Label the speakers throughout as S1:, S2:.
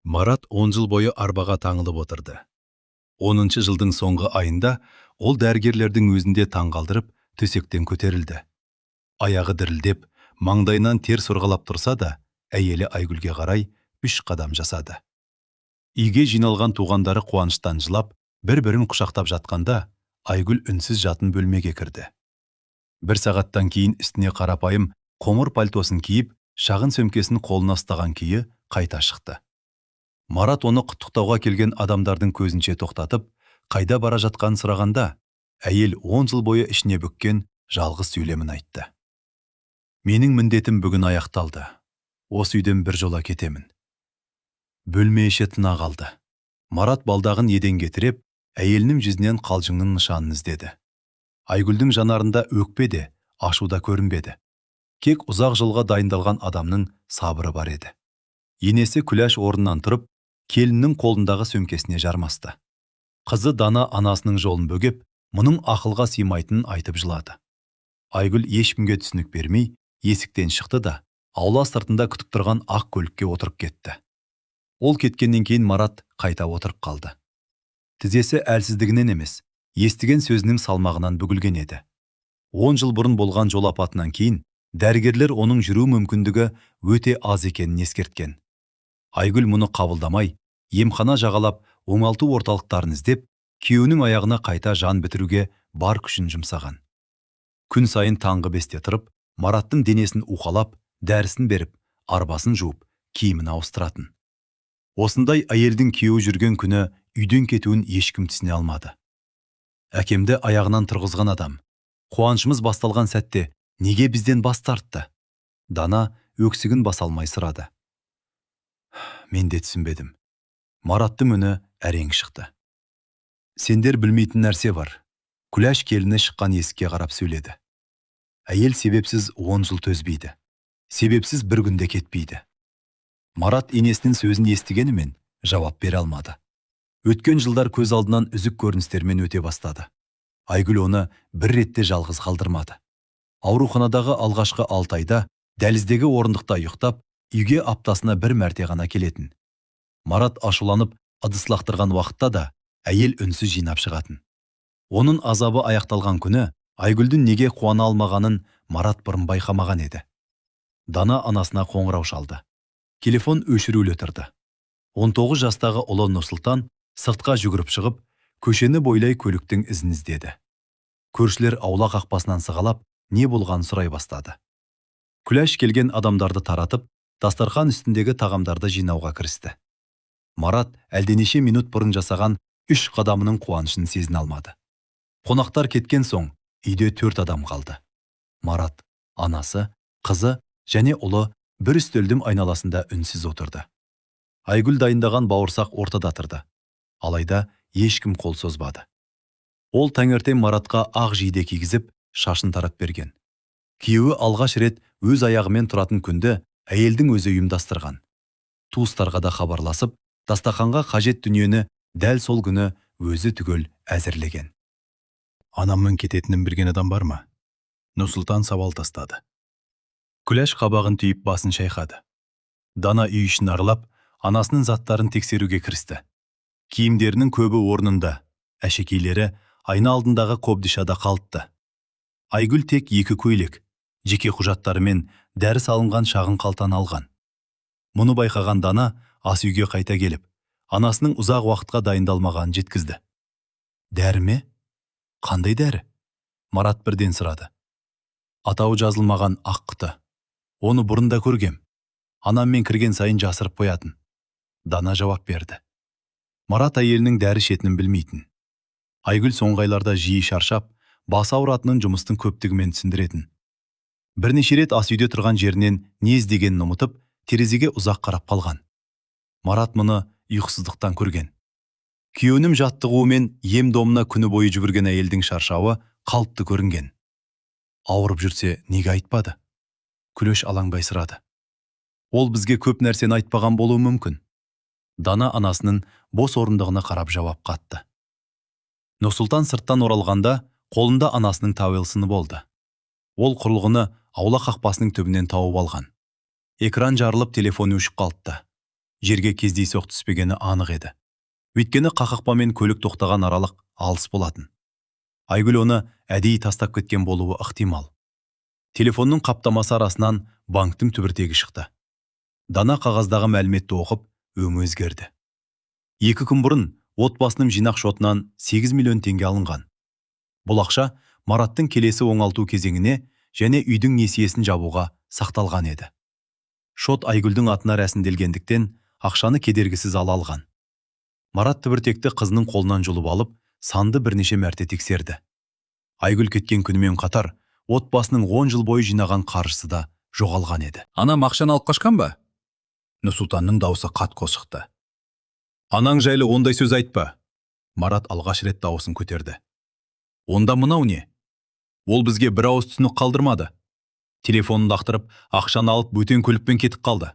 S1: Марат 10 жыл бойы арбаға таңылып отырды. 10-шы жылдың соңғы айында ол дәрігерлердің өзінде таңғалдырып, төсектен көтерілді. Аяғы дірілдеп, маңдайынан тер сорғалап тұрса да, әйелі Айгүлге қарай 3 қадам жасады. Үйге жиналған туғандары қуаныштан жылап, бір-бірін құшақтап жатқанда, Айгүл үнсіз жатын бөлмеге кірді. Бір сағаттан кейін үстіне қарапайым қоңыр пальтосын киіп, шағын сөмкесін қолына ұстаған күйі қайта шықты. Марат оны құттықтауға келген адамдардың көзінше тоқтатып, қайда бара жатқанын сұрағанда, әйел 10 жыл бойы ішіне бүккен жалғыз сөйлемін айтты. Менің міндетім бүгін аяқталды. Осы үйден бір жола кетемін. Бөлме іші тына қалды. Марат балдағын еденге тіреп, әйелінің жүзінен қалжыңның нышанын іздеді. Айгүлдің жанарында өкпе де, ашу да көрінбеді. Кек ұзақ жылға дайындалған адамның сабыры бар еді. Енесі Күләш орнынан тұрып, келіннің қолындағы сөмкесіне жармасты. Қызы Дана анасының жолын бөгеп, мұның ақылға сыймайтынын айтып жылады. Айгүл ешкімге түсінік бермей, есіктен шықты да, аула сыртында күтіп тұрған ақ көлікке отырып кетті. Ол кеткеннен кейін Марат қайта отырып қалды. Тізесі әлсіздігінен емес, естіген сөзінің салмағынан бүгілген еді. 10 жыл бұрын болған жол апатынан кейін, дәрігерлер оның жүру мүмкіндігі өте аз екенін ескерткен. Айгүл мұны қабылдамай, емхана жағалап, оңалту орталықтарын іздеп, күйеуінің аяғына қайта жан бітіруге бар күшін жұмсаған. Күн сайын таңғы 5-те тұрып, Мараттың денесін уқалап, дәрісін беріп, арбасын жуып, киімін ауыстыратын. Осындай әйелдің күйеуі жүрген күні үйден кетуін ешкім түсіне алмады. Әкемді аяғынан тұрғызған адам, қуанышымыз басталған сәтте неге бізден бас тартты? Дана өксігін баса алмай сұрады. Мен де түсінбедім. Мараттың үні әрең шықты. Сендер білмейтін нәрсе бар. Күләш келіні шыққан есікке қарап сөйледі. Әйел себепсіз 10 жыл төзбейді. Себепсіз бір күнде кетпейді. Марат енесінің сөзін естігенімен жауап бере алмады. Өткен жылдар көз алдынан үзік көріністермен өте бастады. Айгүл оны бір ретте жалғыз қалдырмады. Ауруханадағы алғашқы 6 айда дәліздегі орындықта ұйықтап, үйге аптасына бір мәрте ғана келетін. Марат ашуланып, ыдыс лақтырған уақытта да әйел үнсіз жинап шығатын. Оның азабы аяқталған күні Айгүлдің неге қуана алмағанын Марат бұрын байқамаған еді. Дана анасына қоңырау шалды. Телефон өшірулі тұрды. 19 жастағы ұлы Нұрсұлтан сыртқа жүгіріп шығып, көшені бойлай көліктің ізін іздеді. Көршілер аула қақпасынан сығалап, не болғанын сұрай бастады. Күләш келген адамдарды таратып, дастархан үстіндегі тағамдарды жинауға кірісті. Марат әлденеше минут бұрын жасаған 3 қадамының қуанышын сезіне алмады. Қонақтар кеткен соң, үйде 4 адам қалды. Марат, анасы, қызы және ұлы бір үстелдің айналасында үнсіз отырды. Айгүл дайындаған бауырсақ ортада тұрды. Алайда ешкім қол созбады. Ол таңертең Маратқа ақ жейде кигізіп, шашын тарап берген. Күйеуі алғаш рет өз аяғымен тұратын күнді әйелдің өзі ұйымдастырған. Туыстарға да хабарласып, дастарханға қажет дүниені дәл сол күні өзі түгел әзірлеген. Анамның кететінін білген адам бар ма? Нұрсұлтан сауал тастады. Күләш қабағын түйіп басын шайқады. Дана үй ішін аралап, анасының заттарын тексеруге кірісті. Киімдерінің көбі орнында, әшекейлері айна алдындағы қобдишада қалыпты. Айгүл тек 2 көйлек, жеке құжаттары мен дәрі салынған шағын қалтаны алған. Мұны байқаған Дана ас үйге қайта келіп, анасының ұзақ уақытқа дайындалмағанын жеткізді. Дәрі ме? Қандай дәрі? Марат бірден сұрады. Атауы жазылмаған ақ құты. Оны бұрында көргем. Анаммен кірген сайын жасырып қоятын. Дана жауап берді. Марат әйелінің дәрі шетінін білмейтін. Айгүл соңғайларда жиі шаршап, басы ауыратынын жұмыстың көптігімен түсіндіретін. Бірнеше рет ас үйде тұрған жерінен не іздегенін ұмытып, терезеге ұзақ қарап қалған. Марат мұны ұйқысыздықтан көрген. Күйеуінің жаттығуымен ем-домына күні бойы жүгірген әйелдің шаршауы қалыпты көрінген. Ауырып жүрсе, неге айтпады? Күләш алаңбай сұрады. Ол бізге көп нәрсені айтпаған болуы мүмкін. Дана анасының бос орындығына қарап жауап қатты. Нұрсұлтан сырттан оралғанда, қолында анасының тауелсыны болды. Ол құрылғыны аула қақпасының түбінен тауып алған. Экран жарылып, телефоны өшіп қалыпты. жерге кездейсоқ түспегені анық еді. Өйткені қақпамен көлік тоқтаған аралық алыс болатын. Айгүл оны әдейі тастап кеткен болуы ықтимал. Телефонның қаптамасы арасынан банктың түбіртегі шықты. Дана қағаздағы мәліметті оқып, өңі өзгерді. 2 күн бұрын отбасының жинақ шотынан 8 миллион теңге алынған. Бұл ақша Мараттың келесі оңалту кезеңіне және үйдің несиесін жабуға сақталған еді. Шот Айгүлдің атына рәсімделгендіктен ақшаны кедергісіз ала алған. Марат түбіртекті қызының қолынан жұлып алып, санды бірнеше мәрте тексерді. Айгүл кеткен күнімен қатар, отбасының 10 жыл бойы жинаған қаржысы да жоғалған еді.
S2: Анам ақшаны алып қашқан ба? Нұрсұлтанның дауысы қатқыл шықты.
S1: Анаң жайлы ондай сөз айтпа. Марат алғаш рет дауысын көтерді. Онда мынау не? Ол бізге бір ауыз түсінік қалдырмады. Телефонын лақтырып, ақшаны алып бөтен көлікпен кетіп қалды.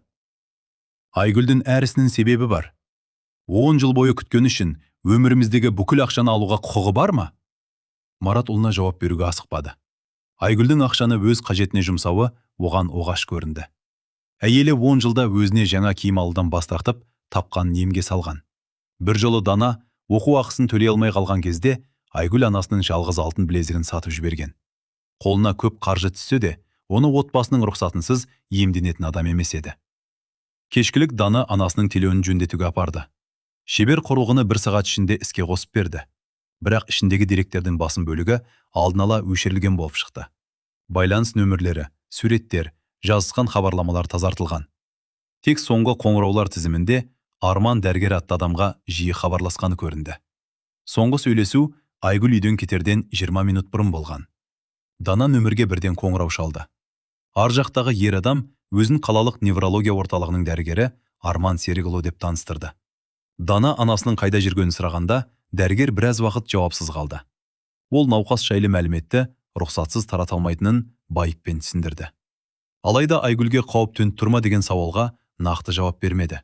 S1: Айгүлдің әрісінің себебі бар. 10 жыл бойы күткен үшін өміріміздегі бүкіл ақшаны алуға құқығы бар ма? Марат ұлына жауап беруге асықпады. Айгүлдің ақшаны өз қажетіне жұмсауы оған оғаш көрінді. Әйелі 10 жылда өзіне жаңа киім алудан бас тартып, тапқан немге салған. Бір жолы Дана оқу ақысын төлей алмай қалған кезде Айгүл анасының жалғыз алтын білезігін сатып жіберген. Қолына көп қаржы түссе де, оны отбасының рұқсатынсыз емденетін адам емес еді. Кешкілік Дана анасының телефонын жөндетуге апарды. Шебер құрылғыны 1 сағат ішінде іске қосып берді. Бірақ ішіндегі деректердің басым бөлігі алдын ала өшірілген болып шықты. Байланыс нөмірлері, суреттер, жазысқан хабарламалар тазартылған. Тек соңғы қоңыраулар тізімінде Арман дәрігер атты адамға жиі хабарласқаны көрінді. Соңғы сөйлесу Айгүл үйден кетерден 20 минут бұрын болған. Дана нөмірге бірден қоңырау шалды. Ар жақтағы ер адам өзін қалалық неврология орталығының дәрігері Арман Серікұлы деп таныстырды. Дана анасының қайда жүргенін сұрағанда, дәрігер біраз уақыт жауапсыз қалды. Ол науқас жайлы мәліметті рұқсатсыз тарата алмайтынын байыппен түсіндірді. Алайда Айгүлге қауіп төніп тұрма деген сауалға нақты жауап бермеді.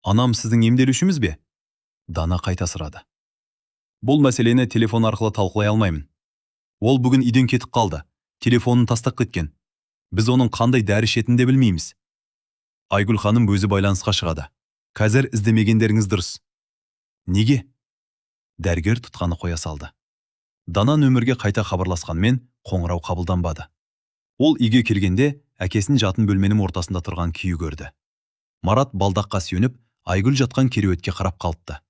S1: Анам сіздің емделушіңіз бе? Дана қайта сұрады. Бұл мәселені телефон арқылы талқылай алмаймын. Ол бүгін үйден кетіп қалды. Телефонын тастап кеткен. Біз оның қандай дәрі ішетінін де білмейміз. Айгүл ханым өзі байланысқа шығады. Қазір іздемегендеріңіз дұрыс. Неге? Дәрігер тұтқаны қоя салды. Дана нөмірге қайта хабарласқанмен қоңырау қабылданбады. Ол үйге келгенде әкесінің жатын бөлменің ортасында тұрған күйі көрді. Марат балдаққа сүйеніп, Айгүл жатқан кереуетке қарап қалыпты.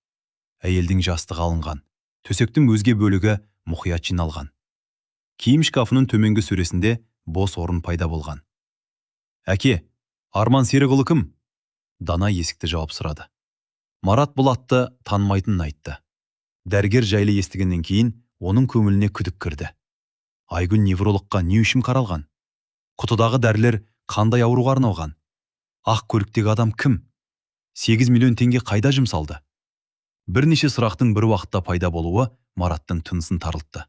S1: Әйелдің жастығы алынған. Төсектің өзге бөлігі мұқият жиналған. Киім шкафының төменгі сөресінде бос орын пайда болған. Әке, Арман Серікұлы кім? Дана есікті жауап сұрады. Марат бұл атты танымайтынын айтты. Дәрігер жайлы естігеннен кейін оның көңіліне күдік кірді. Айгүл неврологқа не үшін қаралған? Құтыдағы дәрілер қандай ауруға арналған? Ақ көліктегі адам кім? 8 миллион теңге қайда жұмсалды? Бірнеше сұрақтың бір уақытта пайда болуы Мараттың тынысын тарылтты.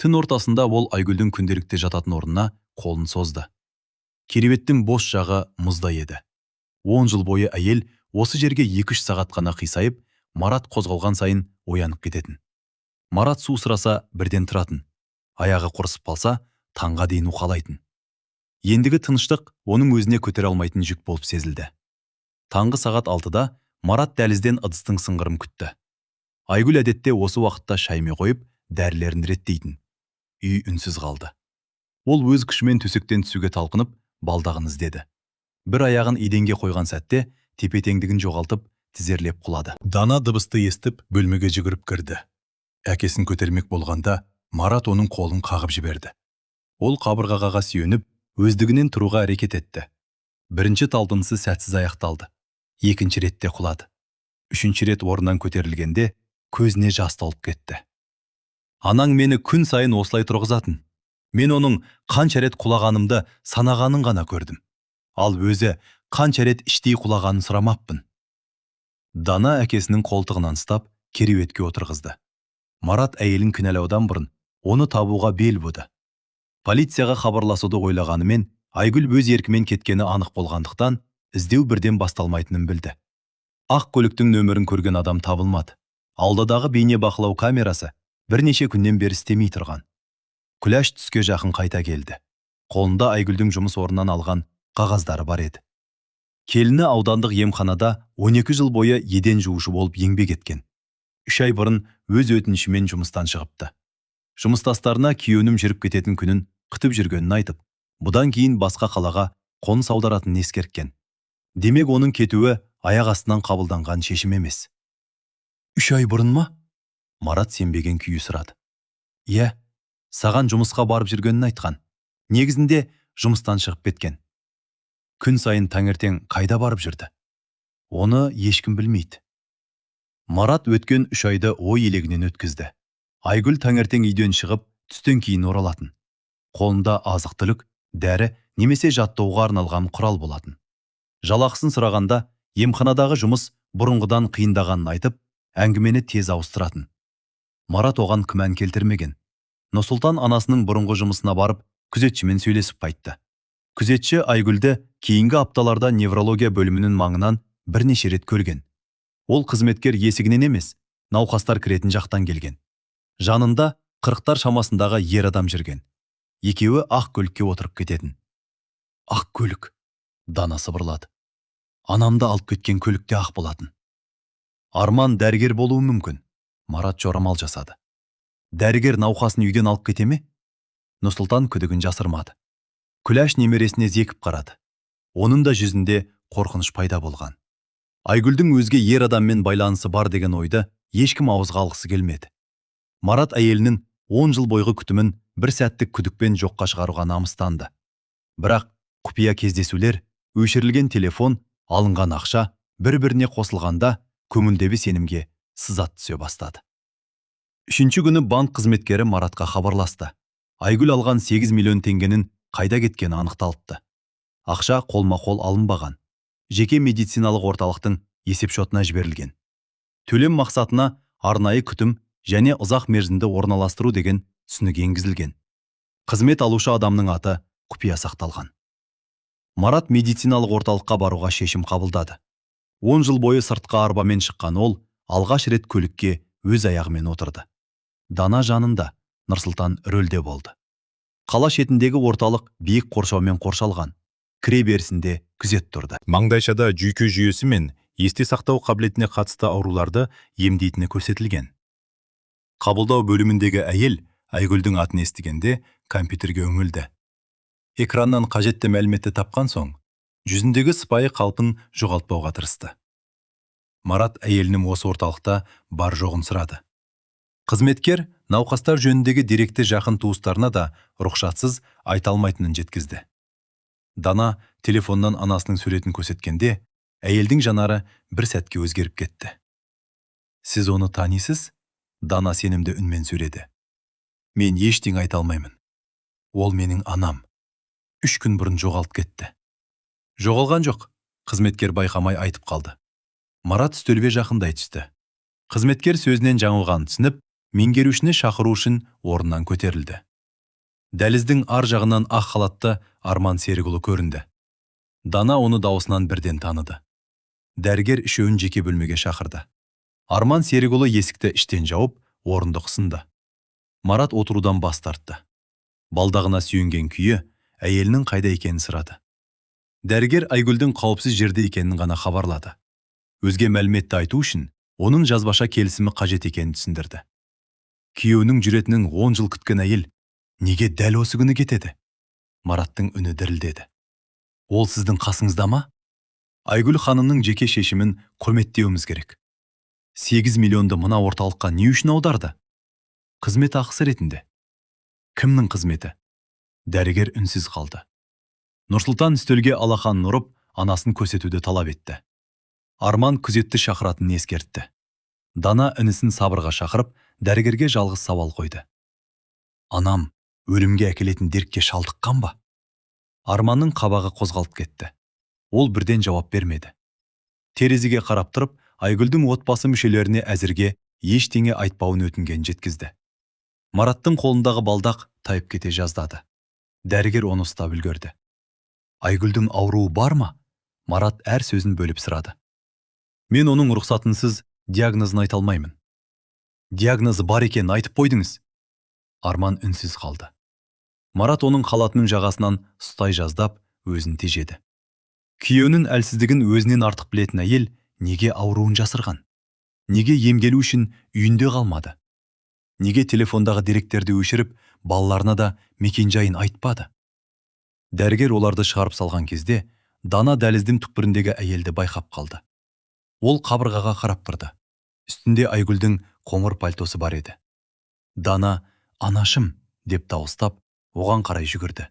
S1: Түн ортасында ол Айгүлдің күнделікті жататын орнына қолын созды. Кереуеттің бос жағы мұздай еді. 10 жыл бойы әйел осы жерге 2-3 сағат қана қисайып, Марат қозғалған сайын оянып кететін. Марат су сұраса бірден тұратын. Аяғы құрысып қалса, таңға дейін уқалайтын. Ендігі тыныштық оның өзіне көтере алмайтын жүк болып сезілді. Таңғы сағат 6-да Марат дәлізден ыдыстың сыңғырын күтті. Айгүл әдетте осы уақытта шайме қойып, дәрілерін реттейтін. Үй үнсіз қалды. Ол өз күшімен төсектен түсуге талпынып, балдағын іздеді. Бір аяғын еденге қойған сәтте, тепе-теңдігін жоғалтып, тізерлеп құлады. Дана дыбысты естіп, бөлмеге жүгіріп кірді. Әкесін көтермек болғанда, Марат оның қолын қағып жіберді. Ол қабырғаға сүйеніп, өздігінен тұруға әрекет етті. Бірінші талпынысы сәтсіз аяқталды. Екінші ретте құлады. Үшінші рет орнынан көтерілгенде, көзіне жас толып кетті. Анаң мені күн сайын осылай тұрғызатын. Мен оның қанша рет құлағанымды санағанын ғана көрдім. Ал өзі қанша рет іштей құлағанын сұрамаппын. Дана әкесінің қолтығынан ұстап, кереуетке отырғызды. Марат әйелін кінәлаудан бұрын оны табуға бел буды. Полицияға хабарласуды ойлағанымен, Айгүл өз еркімен кеткені анық болғандықтан, іздеу бірден басталмайтынын білді. Ақ көліктің нөмірін көрген адам табылмады. Алдадағы бейне бақылау камерасы бірнеше күннен бері істемей тұрған. Күләш түске жақын қайта келді. Қолында Айгүлдің жұмыс орнынан алған қағаздары бар еді. Келіні аудандық емханада 12 жыл бойы еден жуушы болып еңбек еткен. 3 ай бұрын өз өтінішімен жұмыстан шығыпты. Жұмыстастарына күйеуім жүріп кететін күнін күтіп жүргенін айтып, бұдан кейін басқа қалаға қоныс аударатынын ескерткен. Демек оның кетуі аяқ астынан қабылданған шешім емес. 3 ай бұрын ма? Марат сенбеген күйі сұрады. Иә, саған жұмысқа барып жүргенін айтқан. Негізінде жұмыстан шығып кеткен. Күн сайын таңертең қайда барып жүрді? Оны ешкім білмейді. Марат өткен 3 айды ой елегінен өткізді. Айгүл таңертең үйден шығып, түстен кейін оралатын. Қолында азық-түлік, дәрі немесе жаттауға арналған құрал болатын. Жалақысын сұрағанда, емханадағы жұмыс бұрынғыдан қиындағанын айтып, әңгімені тез ауыстыратын. Марат оған күмән келтірмеген. Нұрсұлтан анасының бұрынғы жұмысына барып, күзетшімен сөйлесіп қайтты. Күзетші Айгүлді кейінгі апталарда неврология бөлімінің маңынан бірнеше рет көрген. Ол қызметкер есігінен емес, науқастар кіретін жақтан келген. Жанында 40-тар шамасындағы ер адам жүрген. Екеуі ақ көлікке отырып кететін. Ақ көлік, Дана сыбырлады. Анамды алып кеткен көлікте ақ болатын. Арман дәрігер болуы мүмкін. Марат жорамал жасады. Дәрігер науқасын үйден алып кете ме? Нұрсұлтан күдігін жасырмады. Күләш немересіне зекіп қарады. Оның да жүзінде қорқыныш пайда болған. Айгүлдің өзге ер адаммен байланысы бар деген ойды ешкім ауызға алғысы келмеді. Марат әйелінің 10 жыл бойғы күтімін бір сәттік күдікпен жоққа шығаруға намыстанды. Бірақ құпия кездесулер, өшірілген телефон, алынған ақша бір-біріне қосылғанда көңілдегі сенімге сызат түсе бастады. 3-ші күні банк қызметкері Маратқа хабарласты. Айгүл алған 8 миллион теңгенің қайда кеткені анықталыпты. Ақша қолма-қол алынбаған. Жеке медициналық орталықтың есепшотына жіберілген. Төлем мақсатына арнайы күтім және ұзақ мерзімді орналастыру деген түсінік енгізілген. Қызмет алушы адамның аты құпия сақталған. Марат медициналық орталыққа баруға шешім қабылдады. 10 жыл бойы сыртқа арбамен шыққан ол алғаш рет көлікке өз аяғымен отырды. Дана жанында, Нұрсұлтан рөлде болды. Қала шетіндегі орталық биік қоршаумен қоршалған. Кіре берісінде күзет тұрды.
S3: Маңдайшада жүйке жүйесі мен есте сақтау қабілетіне қатысты ауруларды емдейтіні көрсетілген. Қабылдау бөліміндегі әйел Айгүлдің атын естігенде компьютерге үңілді.
S1: Экраннан қажетті мәліметті тапқан соң, жүзіндегі сыпайы қалпын жоғалтпауға тырысты. Марат әйелінің осы орталықта бар жоғын сұрады. Қызметкер науқастар жөніндегі деректі жақын туыстарына да рұқсатсыз айта алмайтынын жеткізді. Дана телефоннан анасының суретін көрсеткенде, әйелдің жанары бір сәтке өзгеріп кетті. Сіз оны танисыз? Дана сенімді үнмен сөйледі. Мен ештеңе айта алмаймын. Ол менің анам. 3 күн бұрын жоғалып кетті. Жоғалған жоқ, қызметкер байқамай айтып қалды. Марат үстелге жақындай түсті. Қызметкер сөзінен жаңылғанын түсініп, меңгерушіні шақыру үшін орнынан көтерілді. Дәліздің ар жағынан ақ халатты Арман Серікұлы көрінді. Дана оны дауысынан бірден таныды. Дәрігер үшеуін жеке бөлмеге шақырды. Арман Серікұлы есікті іштен жауып, орындық ұсынды. Марат отырудан бас тартты. Балдағына сүйенген күйі әйелінің қайда екенін сұрады. Дәрігер Айгүлдің қауіпсіз жерде екенін ғана хабарлады. Өзге мәліметті айту үшін оның жазбаша келісімі қажет екенін түсіндірді. Күйеуінің жүретінін 10 жыл күткен әйел неге дәл осы күні кетеді? Мараттың үні дірілдеді. Ол сіздің қасыңызда ма? Айгүл ханымның жеке шешімін құрметтеуіміз керек. 8 миллионды мына орталыққа не үшін аударды? Қызмет ақысы ретінде. Кімнің қызметі? Дәрігер үнсіз қалды. Нұрсұлтан үстелге алақанын ұрып, анасын көрсетуді талап етті. Арман күзетті шақыратынын ескертті. Дана інісін сабырға шақырып, дәрігерге жалғыз сауал қойды. Анам өлімге әкелетін дертке шалдыққан ба? Арманның қабағы қозғалып кетті. Ол бірден жауап бермеді. Терезеге қарап тұрып, Айгүлдің отбасы мүшелеріне әзірге ештеңе айтпауын өтінген жеткізді. Мараттың қолындағы балдақ тайып кете жаздады. Дәрігер оны ұстап үлгерді. Айгүлдің ауруы бар ма? Марат әр сөзін бөліп сұрады. Мен оның рұқсатынсыз диагнозын айта алмаймын. Диагнозы бар екенін айтып қойдыңыз. Арман үнсіз қалды. Марат оның халатының жағасынан ұстай жаздап өзін тежеді.
S3: Күйеуінің әлсіздігін өзінен артық білетін әйел неге ауруын жасырған? Неге емделу үшін үйінде қалмады? Неге телефондағы деректерді өшіріп, балаларына да мекенжайын айтпады? Дәрігер оларды шығарып салған кезде, Дана дәліздің түкпіріндегі әйелді байқап қалды. Ол қабырғаға қарап тұрды. Үстінде Айгүлдің қоңыр пальтосы бар еді. Дана, анашым, деп дауыстап, оған қарай жүгірді.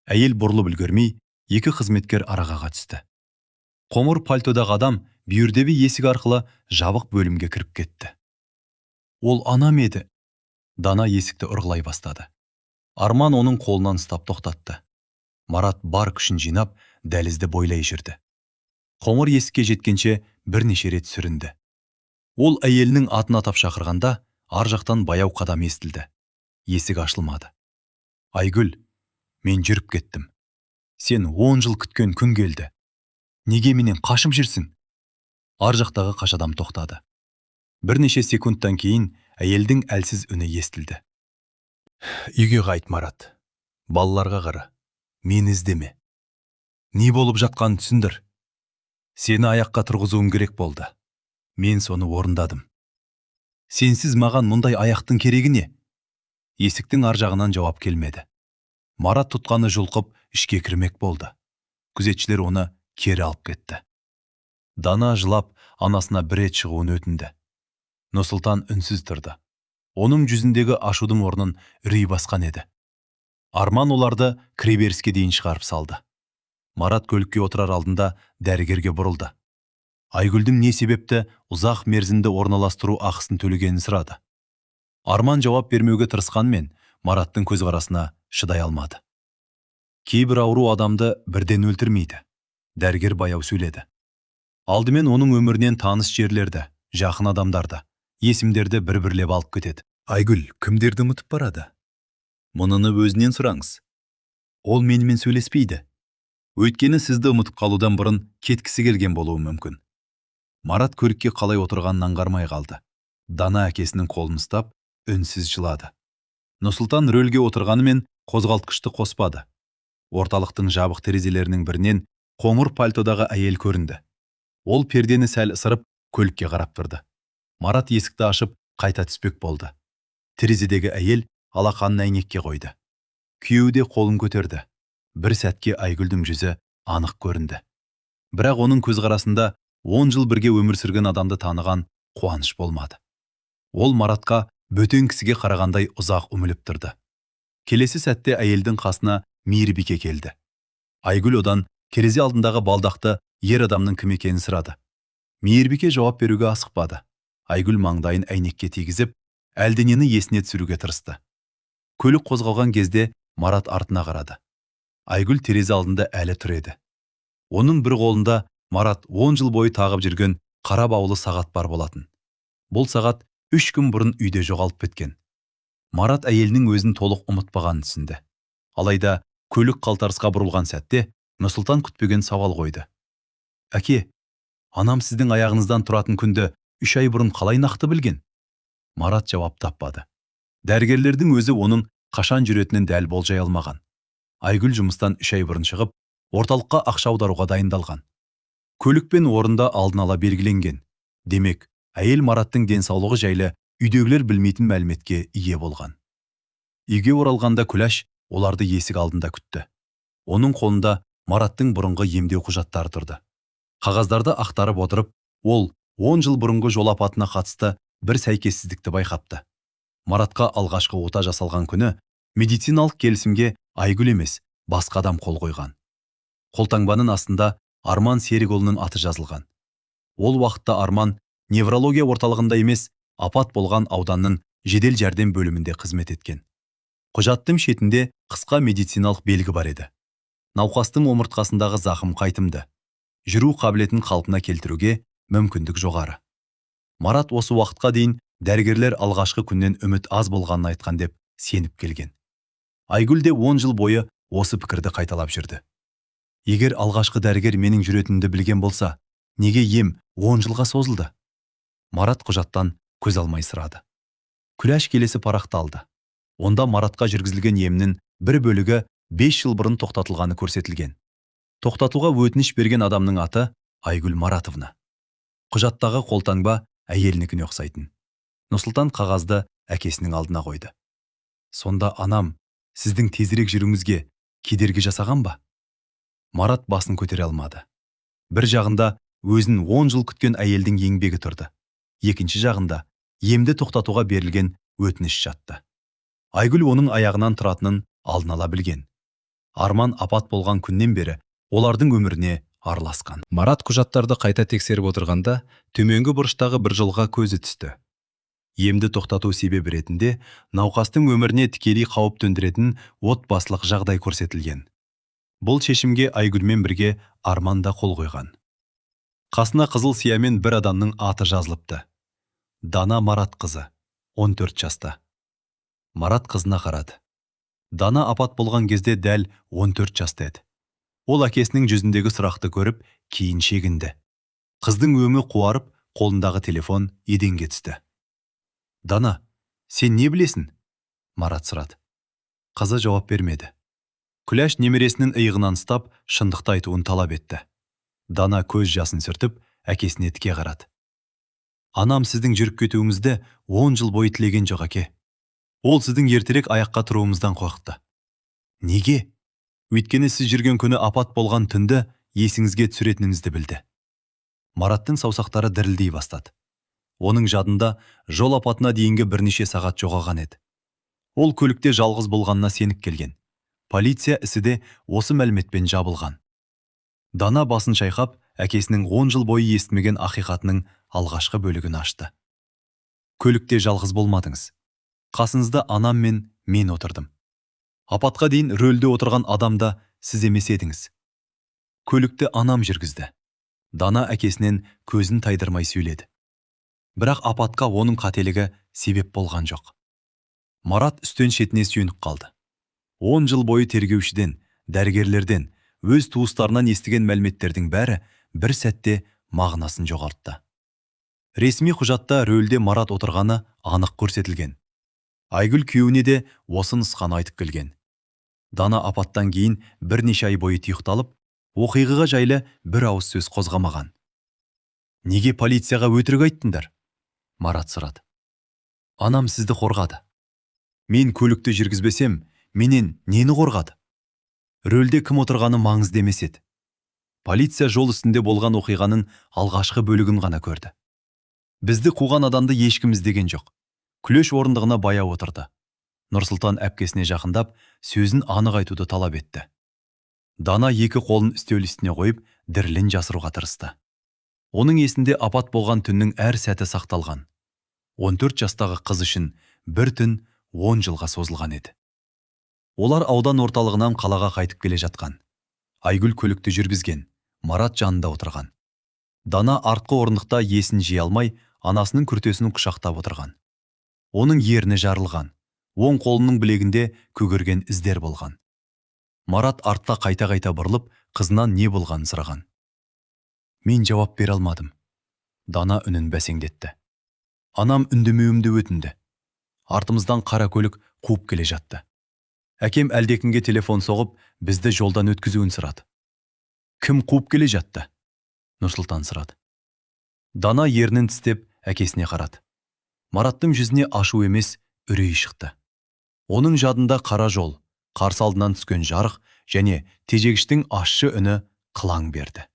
S3: Әйел бұрылып үлгермей, екі қызметкер арағаға түсті. Қоңыр пальтодағы адам бүйірдегі есік арқылы жабық бөлімге кіріп кетті. Ол анам еді. Дана есікті ұрғылай бастады. Арман оның қолынан ұстап тоқтатты. Марат бар күшін жинап, дәлізді бойлай жүрді. Қоңыр есікке жеткенше бірнеше рет сүрінді. Ол әйелінің атын атап шақырғанда, ар жақтан баяу қадам естілді. Есік ашылмады. Айгүл, мен жүріп кеттім. Сен 10 жыл күткен күн келді. Неге менен қашып жүрсің? Ар жақтағы қаш адам тоқтады. Бірнеше секундтан кейін әйелдің әлсіз үні естілді. Үйге қайт, Марат. Балаларға қара. Мен іздеме. Не болып жатқанын түсіндір. Сені аяққа тұрғызуым керек болды. Мен соны орындадым. Сенсіз маған мұндай аяқтың керегі не? Есіктің ар жағынан жауап келмеді. Марат тұтқаны жұлқып, ішке кірмек болды. Күзетшілер оны кері алып кетті. Дана жылап, анасына бір рет шығуын өтінді. Нұрсұлтан үнсіз тұрды. Оның жүзіндегі ашудың орнын үрей басқан еді. Арман оларды кіреберіске дейін шығарып салды. Марат көлікке отырар алдында дәрігерге бұрылды. Айгүлдің не себепті ұзақ мерзімді орналастыру ақысын төлегенін сұрады. Арман жауап бермеуге тырысқанмен, Мараттың көзқарасына шыдай алмады. Кейбір ауру адамды бірден өлтірмейді. Дәрігер баяу сөйледі. Алдымен оның өмірінен таныс жерлерді, жақын адамдарды, есімдерді бір-бірлеп алып кетеді.
S2: Айгүл, кімдерді ұмытып барады?
S3: Мұныны өзінен сұраңыз. Ол менімен сөйлеспейді. Өйткені сізді ұмытып қалудан бұрын кеткісі келген болуы мүмкін. Марат көлікке қалай отырғанын аңғармай қалды. Дана әкесінің қолын ұстап, үнсіз жылады. Нұрсұлтан рөлге отырғанымен қозғалтқышты қоспады. Орталықтың жабық терезелерінің бірінен қоңыр пальтодағы әйел көрінді. Ол пердені сәл ысырып, көлікке қарап тұрды. Марат есікті ашып, қайта түспек болды. Терезедегі әйел алақанын әйнекке қойды. Күйеуі де қолын көтерді. Бір сәтке Айгүлдің жүзі анық көрінді. Бірақ оның көзқарасында 10 жыл бірге өмір сүрген адамды таныған қуаныш болмады. Ол Маратқа бөтен кісіге қарағандай ұзақ үміліп тұрды. Келесі сәтте әйелдің қасына Мейірбике келді. Айгүл одан терезе алдындағы балдақты ер адамның кім екенін сұрады. Мейірбике жауап беруге асықпады. Айгүл маңдайын әйнекке тигізіп, әлденені есіне түсіруге тырысты. Көлік қозғалған кезде Марат артына қарады. Айгүл терезе алдында әлі тұр еді. Оның бір қолында Марат 10 жыл бойы тағып жүрген қара баулы сағат бар болатын. Бұл сағат 3 күн бұрын үйде жоғалып кеткен. Марат әйелінің өзін толық ұмытпағанын түсінді. Алайда көлік қалтарысқа бұрылған сәтте Нұрсұлтан күтпеген сауал қойды. Әке, анам сіздің аяғыңыздан тұратын күнді 3 ай бұрын қалай нақты білген? Марат жауап таппады. Дәрігерлердің өзі оның қашан жүретінін дәл болжай алмаған. Айгүл жұмыстан 3 ай бұрын шығып, орталыққа ақша аударуға дайындалған. Көлікпен орында алдын ала белгіленген. Демек, әйел Мараттың денсаулығы жайлы үйдегілер білмейтін мәліметке ие болған. Үйге оралғанда Күләш оларды есік алдында күтті. Оның қолында Мараттың бұрынғы емдеу құжаттары тұрды. Қағаздарды ақтарып отырып, ол 10 жыл бұрынғы жол апатына қатысты бір сәйкессіздікті байқапты. Маратқа алғашқы ота жасалған күні медициналық келісімге Айгүл емес, басқа адам қол қойған. Қолтаңбаның астында Арман Серікұлының аты жазылған. Ол уақытта Арман неврология орталығында емес, апат болған ауданның жедел жәрдем бөлімінде қызмет еткен. Құжаттың шетінде қысқа медициналық белгі бар еді. Науқастың омыртқасындағы зақым қайтымды. Жүру қабілетін қалпына келтіруге мүмкіндік жоғары. Марат осы уақытқа дейін дәрігерлер алғашқы күннен үміт аз болғанын айтқан деп сеніп келген. Айгүл де 10 жыл бойы осы пікірді қайталап жүрді. Егер алғашқы дәрігер менің жүретінімді білген болса, неге ем 10 жылға созылды? Марат құжаттан көз алмай сұрады. Күләш келесі парақты алды. Онда Маратқа жүргізілген емнің бір бөлігі 5 жыл бұрын тоқтатылғаны көрсетілген.
S1: Тоқтатуға өтініш берген адамның аты Айгүл Маратовна. Құжаттағы қолтаңба әйелінікіне ұқсайтын. Нұрсұлтан қағазды әкесінің алдына қойды. Сонда анам, сіздің тезірек жүруіңізге кедергі жасаған ба? Марат басын көтере алмады. Бір жағында өзін 10 жыл күткен әйелдің еңбегі тұрды. Екінші жағында емді тоқтатуға берілген өтініш жатты. Айгүл оның аяғынан тұратынын алдын ала білген. Арман апат болған күннен бері олардың өміріне араласқан. Марат құжаттарды қайта тексеріп отырғанда төменгі бұрыштағы бір жылға көзі түсті. Емді тоқтату себебі ретінде науқастың өміріне тікелей қауіп төндіретін отбасылық жағдай көрсетілген. Бұл шешімге Айгүлмен бірге Арман да қол қойған. Қасына қызыл сиямен бір адамның аты жазылыпты. Дана Марат қызы, 14 жаста. Марат қызына қарады. Дана апат болған кезде дәл 14 жаста еді. Ол әкесінің жүзіндегі сұрақты көріп, кейін шегінді. Қыздың өңі қуарып, қолындағы телефон еденге түсті. Дана, сен не білесің? Марат сұрады. Қызы жауап бермеді. Күләш немересінің иығынан ұстап, шындықты айтуын талап етті. Дана көз жасын сүртіп, әкесіне тіке қарады. Анам сіздің жүріп кетуіңізді 10 жыл бойы тілеген жоқ, әке. Ол сіздің ертерек аяққа тұруыңыздан қорықты. Неге? Өйткені сіз жүрген күні апат болған түнді есіңізге түсіретініңізді білді. Мараттың саусақтары дірілдей бастады. Оның жадында жол апатына дейінгі бірнеше сағат жоғалған еді. Ол көлікте жалғыз болғанына сеніп келген. Полиция ісі де осы мәліметпен жабылған. Дана басын шайқап, әкесінің 10 жыл бойы естімеген ақиқатының алғашқы бөлігін ашты. Көлікте жалғыз болмадыңыз. Қасыңызда анам мен отырдым. Апатқа дейін рөлде отырған адамда сіз емес едіңіз. Көлікті анам жүргізді. Дана әкесінен көзін тайдырмай сөйледі. Бірақ апатқа оның қателігі себеп болған жоқ. Марат үстен шетіне сүйеніп қалды. 10 жыл бойы тергеушіден, дәрігерлерден, өз туыстарынан естіген мәліметтердің бәрі бір сәтте мағынасын жоғалтты. Ресми құжатта рөлде Марат отырғаны анық көрсетілген. Айгүл күйеуіне де осы нұсқаны айтып келген. Дана апаттан кейін бірнеше ай бойы тұйықталып, оқиғаға жайлы бір ауыз сөз қозғамаған. Неге полицияға өтірік айттыңдар? Марат сұрады. Анам сізді қорғады. Мен көлікті жүргізбесем, менен нені қорғады? Рөлде кім отырғаны маңызды емес еді. Полиция жол үстінде болған оқиғаның алғашқы бөлігін ғана көрді. Бізді қуған адамды ешкім іздеген жоқ. Күләш орындығына баяу отырды. Нұрсұлтан әпкесіне жақындап, сөзін анық айтуды талап етті. Дана екі қолын үстел үстіне қойып, дірілін жасыруға тырысты. Оның есінде апат болған түннің әр сәті сақталған. 14 жастағы қыз үшін бір түн 10 жылға созылған еді. Олар аудан орталығынан қалаға қайтып келе жатқан. Айгүл көлікті жүргізген, Марат жанында отырған. Дана артқы орындықта есін жия алмай, анасының күртесін құшақтап отырған. Оның ерні жарылған, оң қолының білегінде көгерген іздер болған. Марат артта қайта-қайта бұрылып, қызынан не болғанын сұраған. Мен жауап бере алмадым. Дана үнін бәсеңдетті. Анам үндемеуімді өтінді. Артымыздан қара көлік қуып келе жатты. Әкем әлдекімге телефон соғып, бізді жолдан өткізуін сұрады. Кім қуып келе жатты? Нұрсұлтан сұрады. Дана ернін тістеп әкесіне қарады. Мараттың жүзіне ашу емес, үрей шықты. Оның жадында қара жол, қарсы алдынан түскен жарық және тежегіштің ащы үні қылаң берді.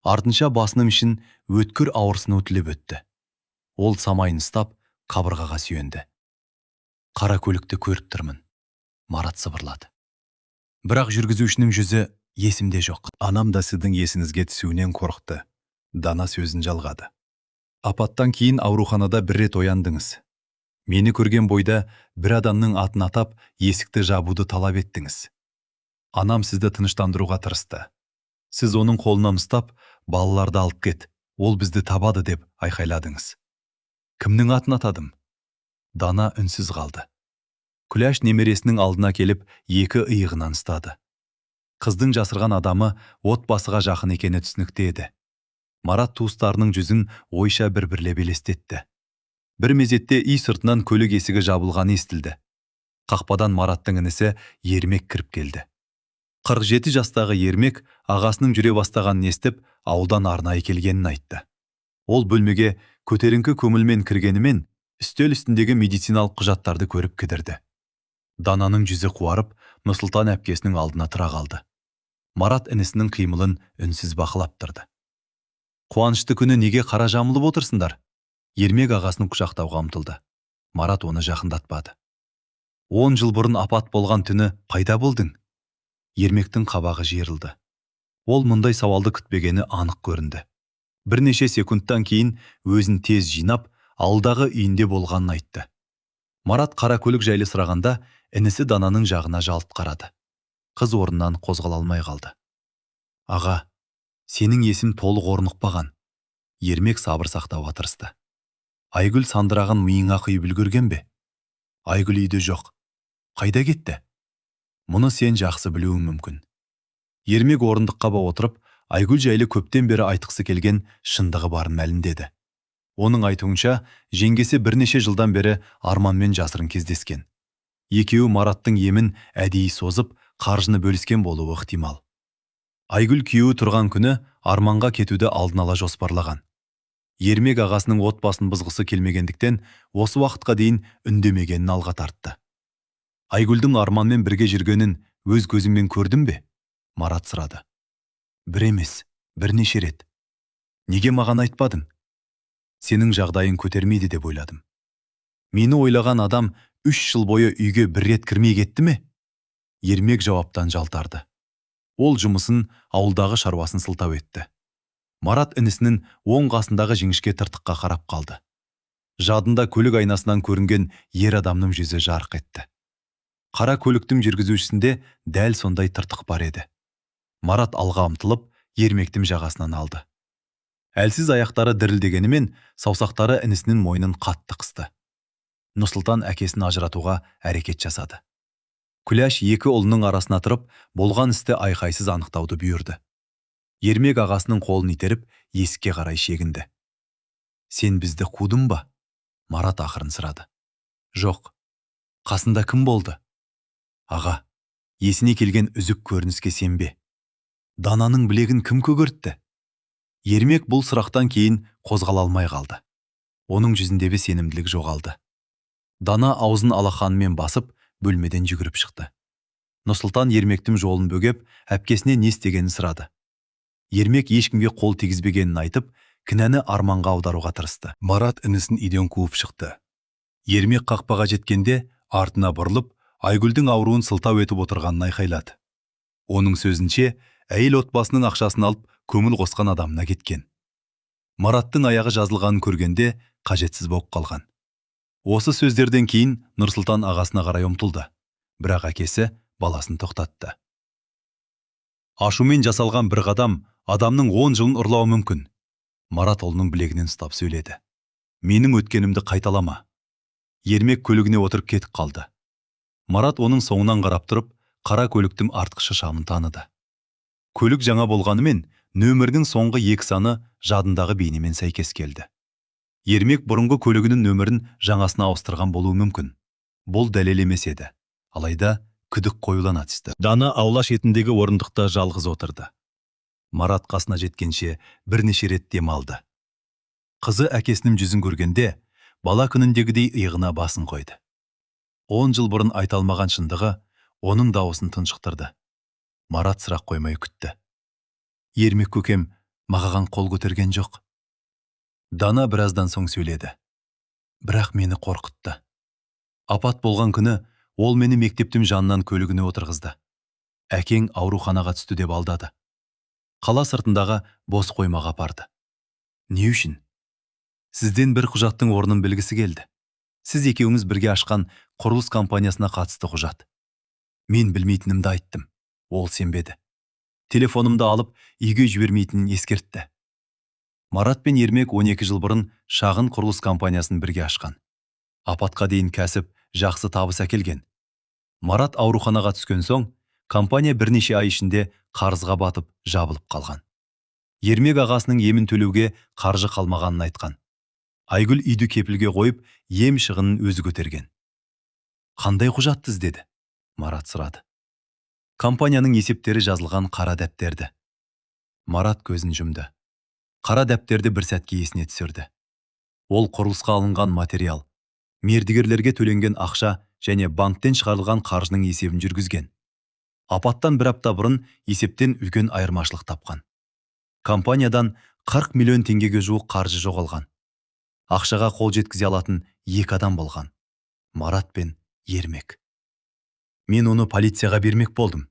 S1: Артынша басының ішін өткір ауырсыну тіліп өтті. Ол самайын ұстап, қабырғаға сүйенді. Қара көлікті көріп тұрмын. Марат сыбырлады. Бірақ жүргізушінің жүзі есімде жоқ.
S2: Анам да сіздің есіңізге түсуінен қорықты. Дана сөзін жалғады. Апаттан кейін ауруханада бір рет ояндыңыз. Мені көрген бойда бір адамның атын атап, есікті жабуды талап еттіңіз. Анам сізді тыныштандыруға тырысты. Сіз оның қолынан ұстап, балаларды алып кет, ол бізді табады деп айқайладыңыз. Кімнің атын атадым? Дана үнсіз қалды. Күләш немересінің алдына келіп, екі иығынан ұстады. Қыздың жасырған адамы отбасыға жақын екені түсінікті еді. Марат туыстарының жүзін ойша бір-бірлеп елестетті. Бір мезетте үй сыртынан көлік есігі жабылғаны естілді. Қақпадан Мараттың інісі Ермек кіріп келді.
S3: 47 жастағы Ермек ағасының жүре бастағанын естіп, ауылдан арнайы келгенін айтты. Ол бөлмеге көтеріңкі көңілмен кіргенімен, үстел үстіндегі медициналық құжаттарды көріп кідірді. Дананың жүзі қуарып, Нұрсұлтан әпкесінің алдына тұра қалды. Марат інісінің қимылын үнсіз бақылап тұрды. Қуанышты күні неге қара жамылып отырсыңдар? Ермек ағасының құшақтауға ұмтылды. Марат оны жақындатпады. 10 жыл бұрын апат болған түні қайда болдың? Ермектің қабағы жиырылды. Ол мұндай сауалды күтпегені анық көрінді. Бірнеше секундтан кейін өзін тез жинап, алдағы үйінде болғанын айтты. Марат қара көлік жайлы сұрағанда, інісі Дананың жағына жалт қарады. Қыз орнынан қозғала алмай қалды. Аға, сенің есім толық орнықпаған. Ермек сабыр сақтауға тырысты. Айгүл сандырағын миыңа құйып үлгерген бе? Айгүл үйде жоқ. Қайда кетті? Мұны сен жақсы білуің мүмкін. Ермек орындыққа отырып, Айгүл жайлы көптен бері айтқысы келген шындығы барын мәлімдеді. Оның айтуынша, жеңгесі бірнеше жылдан бері Арманмен жасырын кездескен. Екеуі Мараттың емін әдейі созып, қаржыны бөліскен болуы ықтимал. Айгүл күйеуі тұрған күні Арманға кетуді алдын ала жоспарлаған. Ермек ағасының отбасын бұзғысы келмегендіктен, осы уақытқа дейін үндемегенін алға тартты. Айгүлдің Арманмен бірге жүргенін өз көзіммен көрдім бе? Марат сұрады. Бір емес, бірнеше рет. Неге маған айтпадың? Сенің жағдайың көтермейді деп ойладым. Мені ойлаған адам 3 жыл бойы үйге бір рет кірмей кетті ме? Ермек жауаптан жалтарды. Ол жұмысын, ауылдағы шаруасын сылтау етті. Марат інісінің оң қасындағы жіңішке тыртыққа қарап қалды. Жадында көлік айнасынан көрінген ер адамның жүзі жарқ етті. Қара көліктің жүргізушісінде дәл сондай тыртық бар еді. Марат алға ұмтылып, Ермектің жағасынан алды. Әлсіз аяқтары дірілдегенімен, саусақтары інісінің мойнын қатты қысты. Нұрсұлтан әкесін ажыратуға әрекет жасады. Күләш екі ұлының арасына тұрып, болған істі айқайсыз анықтауды бұйырды. Ермек ағасының қолын итеріп, есікке қарай шегінді. Сен бізді қудың ба? Марат ақырын сұрады. Жоқ. Қасында кім болды? Аға, есіне келген үзік көрініске сенбе. Дананың білегін кім көгертті? Ермек бұл сұрақтан кейін қозғала алмай қалды. Оның жүзіндегі сенімділік жоғалды. Дана аузын алақанымен басып, бөлмеден жүгіріп шықты. Нұрсұлтан Ермектің жолын бөгеп, әпкесіне не істегенін сұрады. Ермек ешкімге қол тигізбегенін айтып, кінәні Арманға аударуға тырысты.
S2: Марат інісін үйден қуып шықты. Ермек қақпаға жеткенде, артына бұрылып, Айгүлдің ауруын сылтау етіп отырғанын айқайлады. Оның сөзінше, әйел отбасының ақшасын алып, көңіл қосқан адамына кеткен. Мараттың аяғы жазылғанын көргенде қажетсіз болып қалған. Осы сөздерден кейін Нұрсұлтан ағасына қарай ұмтылды. Бірақ әкесі баласын тоқтатты. Ашумен жасалған бір қадам адамның 10 жылын ұрлауы мүмкін. Марат ұлының білегінен ұстап сөйледі. Менің өткенімді қайталама. Ермек көлігіне отырып кетіп қалды. Марат оның соңынан қарап тұрып, қара көліктің артқышы шамын таныды. Көлік жаңа болғанымен, нөмірдің соңғы 2 саны жадындағы бейнемен сәйкес келді. Ермек бұрынғы көлігінің нөмірін жаңасына ауыстырған болуы мүмкін. Бұл дәлел емес еді. Алайда күдік қойылана түсті. Дана аула шетіндегі орындықта жалғыз отырды. Марат қасына жеткенше бірнеше рет дем алды. Қызы әкесінің жүзін көргенде, бала күніндегідей иығына басын қойды. 10 жыл бұрын айталмаған шындығы оның дауысын тыншықтырды. Марат сұрақ қоймай күтті. Ермек көкем маған қол көтерген жоқ. Дана біраздан соң сөйледі. Бірақ мені қорқытты. Апат болған күні ол мені мектептің жанынан көлігіне отырғызды. Әкең ауруханаға түсті деп алдады. Қала сыртындағы бос қоймаға апарды. Не үшін? Сізден бір құжаттың орнын білгісі келді. Сіз екеуіңіз бірге ашқан құрылыс компаниясына қатысты құжат. Мен білмейтінімді айттым. Ол сенбеді. Телефонымды алып, үйге жібермейтінін ескертті. Марат пен Ермек 12 жыл бұрын шағын құрылыс компаниясын бірге ашқан. Апатқа дейін кәсіп жақсы табыс әкелген. Марат ауруханаға түскен соң, компания бірнеше ай ішінде қарызға батып, жабылып қалған. Ермек ағасының емін төлеуге қаржы қалмағанын айтқан. Айгүл үйді кепілге қойып, ем шығынын өзі көтерген. Қандай құжатты іздеді? Марат сұрады.
S3: Компанияның есептері жазылған қара дәптерді. Марат көзін жұмды. Қара дәптерді бір сәтке есіне түсірді. Ол құрылысқа алынған материал, мердігерлерге төленген ақша және банктен шығарылған қаржының есебін жүргізген. Апаттан бір апта бұрын есептен үлкен айырмашылық тапқан. Компаниядан 40 миллион теңгеге жуық қаржы жоғалған. Ақшаға қол жеткізе алатын 2 адам болған. Марат пен Ермек. Мен оны полицияға бермек болдым.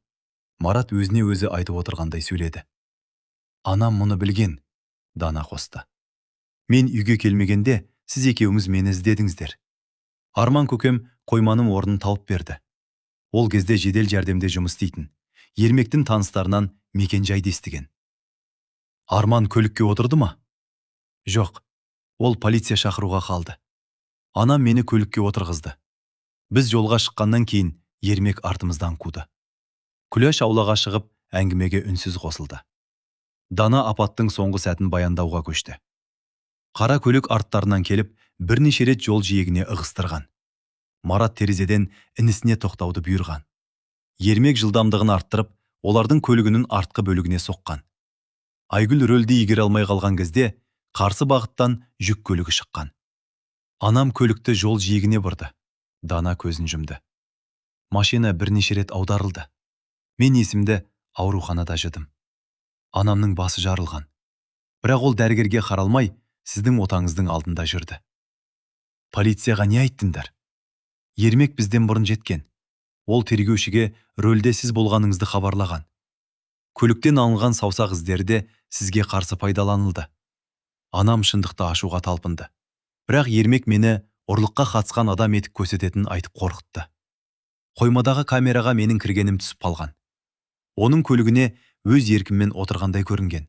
S3: Марат өзіне өзі айтып отырғандай сөйледі. Анам мұны білген, Дана қосты. Мен үйге келмегенде, сіз екеуіңіз мені іздедіңіздер. Арман көкем қойманың орнын тауып берді. Ол кезде жедел жәрдемде жұмыс істейтін. Ермектің таныстарынан мекен-жайды естіген. Арман көлікке отырды ма? Жоқ, ол полиция шақыруға қалды. Анам мені көлікке отырғызды. Біз жолға шыққаннан кейін Ермек артымыздан қуды. Күләш аулаға шығып, әңгімеге үнсіз қосылды. Дана апаттың соңғы сәтін баяндауға көшті. Қара көлік арттарынан келіп, бірнеше рет жол жиегіне ығыстырған. Марат терезеден інісіне тоқтауды бұйырған. Ермек жылдамдығын арттырып, олардың көлігінің артқы бөлігіне соққан. Айгүл рөлді игере алмай қалған кезде, қарсы бағыттан жүк көлігі шыққан. Анам көлікті жол жиегіне бұрды. Дана көзін жұмды. Машина бірнеше рет аударылды. Мен есімді ауруханада жыдым. Анамның басы жарылған. Бірақ ол дәрігерге қаралмай, сіздің отаңыздың алдында жүрді. Полицияға не айттыңдар? Ермек бізден бұрын жеткен. Ол тергеушіге рөлде сіз болғаныңызды хабарлаған. Көліктен алынған саусақ іздері де сізге қарсы пайдаланылды. Анам шындықты ашуға талпынды. Бірақ Ермек мені ұрлыққа қатысқан адам етіп көрсететінін айтып қорқытты. Қоймадағы камераға менің кіргенім түсіп қалған. Оның көлігіне өз еркіммен отырғандай көрінген.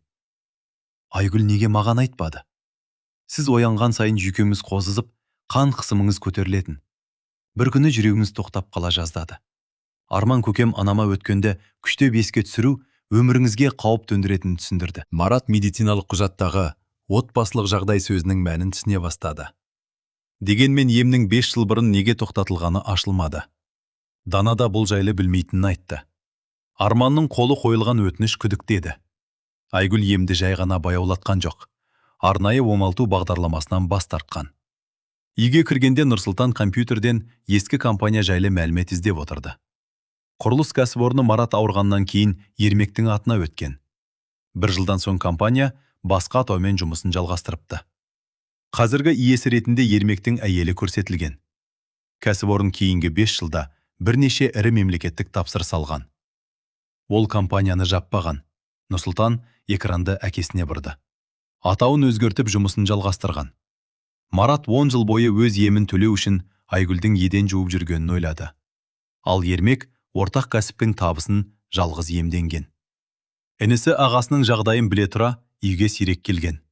S3: Айгүл неге маған айтпады? Сіз оянған сайын жүйкеңіз қозызып, қан қысымыңыз көтерілетін. Бір күні жүрегіңіз тоқтап қала жаздады. Арман көкем анама өткенде күштеп еске түсіру өміріңізге қауіп төндіретінін түсіндірді.
S2: Марат медициналық құжаттағы отбасылық жағдай сөзінің мәнін түсіне бастады.
S3: Дегенмен емнің 5 жыл бұрын неге тоқтатылғаны ашылмады. Дана да бұл жайлы білмейтінін айтты. Арманның қолы қойылған өтініш күдіктеді. Айгүл емді жай ғана баяулатқан жоқ. Арнайы оңалту бағдарламасынан бас тартқан. Үйге кіргенде Нұрсұлтан компьютерден ескі компания жайлы мәлімет іздеп отырды. Құрылыс кәсіпорны Марат ауырғаннан кейін Ермектің атына өткен. 1 жылдан соң компания басқа атаумен жұмысын жалғастырыпты. Қазіргі иесі ретінде Ермектің әйелі көрсетілген. Кәсіпорын кейінгі 5 жылда бірнеше ірі мемлекеттік тапсырыс алған. Ол компанияны жаппаған. Нұрсұлтан экранды әкесіне бұрды. Атауын өзгертіп жұмысын жалғастырған. Марат 10 жыл бойы өз емін төлеу үшін Айгүлдің еден жуып жүргенін ойлады. Ал Ермек ортақ кәсіптің табысын жалғыз иемденген. Інісі ағасының жағдайын біле тұра үйге сирек келген.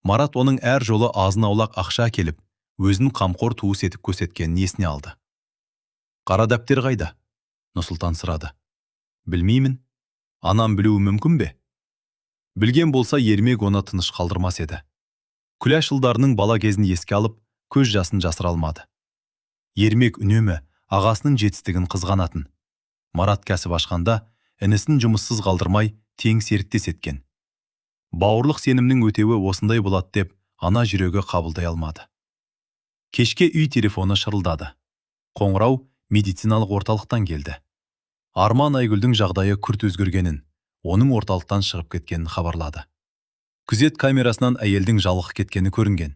S3: Марат оның әр жолы азын-аулақ ақша келіп, өзін қамқор туыс етіп көрсеткенін есіне алды. Қара дәптер қайда? Нұрсұлтан сұрады. Білмеймін. Анам білуі мүмкін бе? Білген болса Ермек оны тыныш қалдырмас еді. Күләш жылдарының бала кезін еске алып, көз жасын жасыра алмады. Ермек үнемі ағасының жетістігін қызғанатын. Марат кәсіп ашқанда, інісін жұмыссыз қалдырмай, тең серіктес еткен. Бауырлық сенімнің өтеуі осындай болады деп, ана жүрегі қабылдай алмады. Кешке үй телефоны шырылдады. Қоңырау медициналық орталықтан келді. Арман Айгүлдің жағдайы күрт өзгергенін, оның орталықтан шығып кеткенін хабарлады. Күзет камерасынан әйелдің жалғық кеткені көрінген.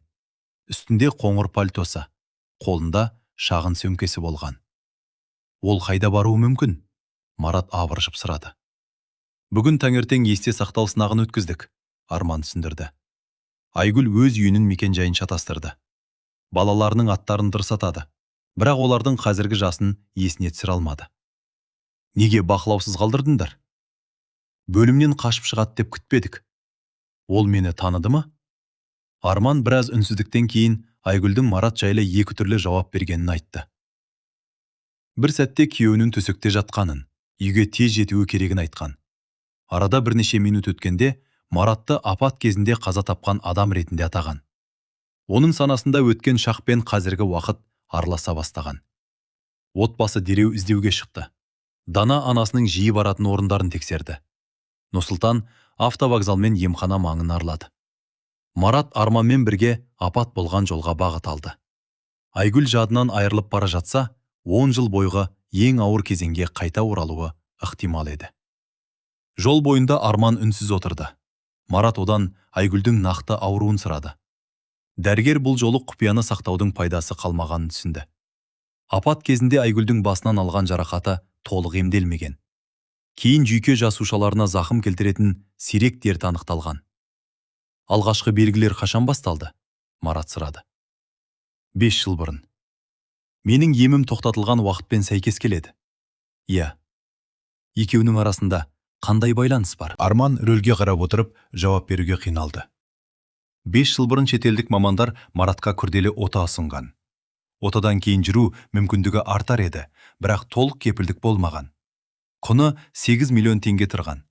S3: Үстінде қоңыр пальтосы, қолында шағын сөмкесі болған. Ол қайда баруы мүмкін? Марат абыржып сұрады. Бүгін таңертең есте сақтау сынағын өткіздік, Арман түсіндірді. Айгүл өз үйінің мекен-жайын шатастырды. Балаларының аттарын дұрысатады, бірақ олардың қазіргі жасын есіне түсіре алмады. Неге бақылаусыз қалдырдыңдар? Бөлімнен қашып шығады деп күтпедік. Ол мені таныды ма? Арман біраз үнсіздіктен кейін Айгүлдің Марат жайлы екі түрлі жауап бергенін айтты. Бір сәтте күйеуінің төсекте жатқанын, үйге тез жетуі керегін айтқан. Арада бірнеше минут өткенде Маратты апат кезінде қаза тапқан адам ретінде атаған. Оның санасында өткен шақ пен қазіргі уақыт араласа бастаған. Отбасы дереу іздеуге шықты.
S2: Дана анасының жиі баратын орындарын тексерді. Нұрсұлтан автовокзал мен емхана маңын аралады. Марат Арманмен бірге апат болған жолға бағыт алды. Айгүл жадынан айырылып бара жатса, 10 жыл бойғы ең ауыр кезеңге қайта оралуы ықтимал еді. Жол бойында Арман үнсіз отырды. Марат одан Айгүлдің нақты ауруын сұрады. Дәрігер бұл жолы құпияны сақтаудың пайдасы қалмағанын түсінді. Апат кезінде Айгүлдің басынан алған жарақаты толық емделмеген. Кейін жүйке жасушаларына зақым келтіретін сирек дерт анықталған. Алғашқы белгілер қашан басталды? Марат сұрады. 5 жыл бұрын. Менің емім тоқтатылған уақытпен сәйкес келеді. Иә. Екеуінің арасында қандай байланыс бар?
S1: Арман рөлге қарап отырып жауап беруге қиналды. 5 жыл бұрын шетелдік мамандар Маратқа күрделі ота ұсынған. Отадан кейін жүру мүмкіндігі артар еді, бірақ толық кепілдік болмаған. Құны 8 миллион теңге тұрған.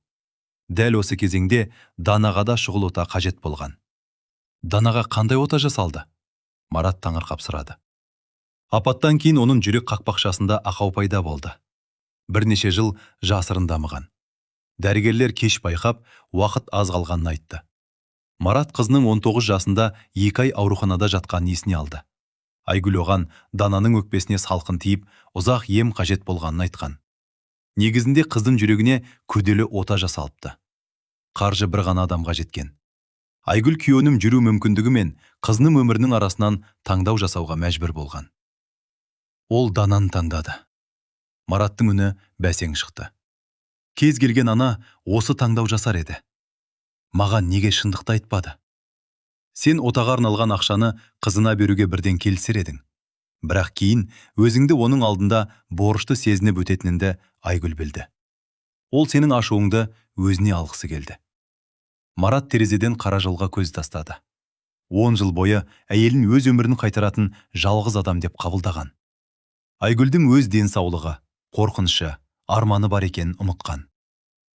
S1: Дәл осы кезеңде Данаға да шұғыл ота қажет болған. Данаға қандай ота жасалды? Марат таңырқап сұрады. Апаттан кейін оның жүрек қақпақшасында ақау пайда болды. Бірнеше жыл жасырын дамыған. Дәрігерлер кеш байқап, уақыт аз қалғанын айтты. Марат қызының 19 жасында 2 ай ауруханада жатқанын есіне алды. Айгүл оған Дананың өкпесіне салқын тиіп, ұзақ ем қажет болғанын айтқан. Негізінде қыздың жүрегіне күрделі ота жасалыпты. Қаржы бір ғана адамға жеткен. Айгүл күйеуінің жүру мүмкіндігі мен қызының өмірінің арасынан таңдау жасауға мәжбүр болған. Ол Дананы таңдады. Мараттың үні бәсең шықты. Кез келген ана осы таңдау жасар еді. Маған неге шындықты айтпады? Сен отаға арналған ақшаны қызына беруге бірден келісер едің. Бірақ кейін өзіңді оның алдында борышты сезініп өтетініңді Айгүл білді. Ол сенің ашуыңды өзіне алғысы келді. Марат терезеден қара жолға көз тастады. 10 жыл бойы әйелін өз өмірін қайтаратын жалғыз адам деп қабылдаған. Айгүлдің өз денсаулығы, қорқынышы, арманы бар екенін ұмытқан.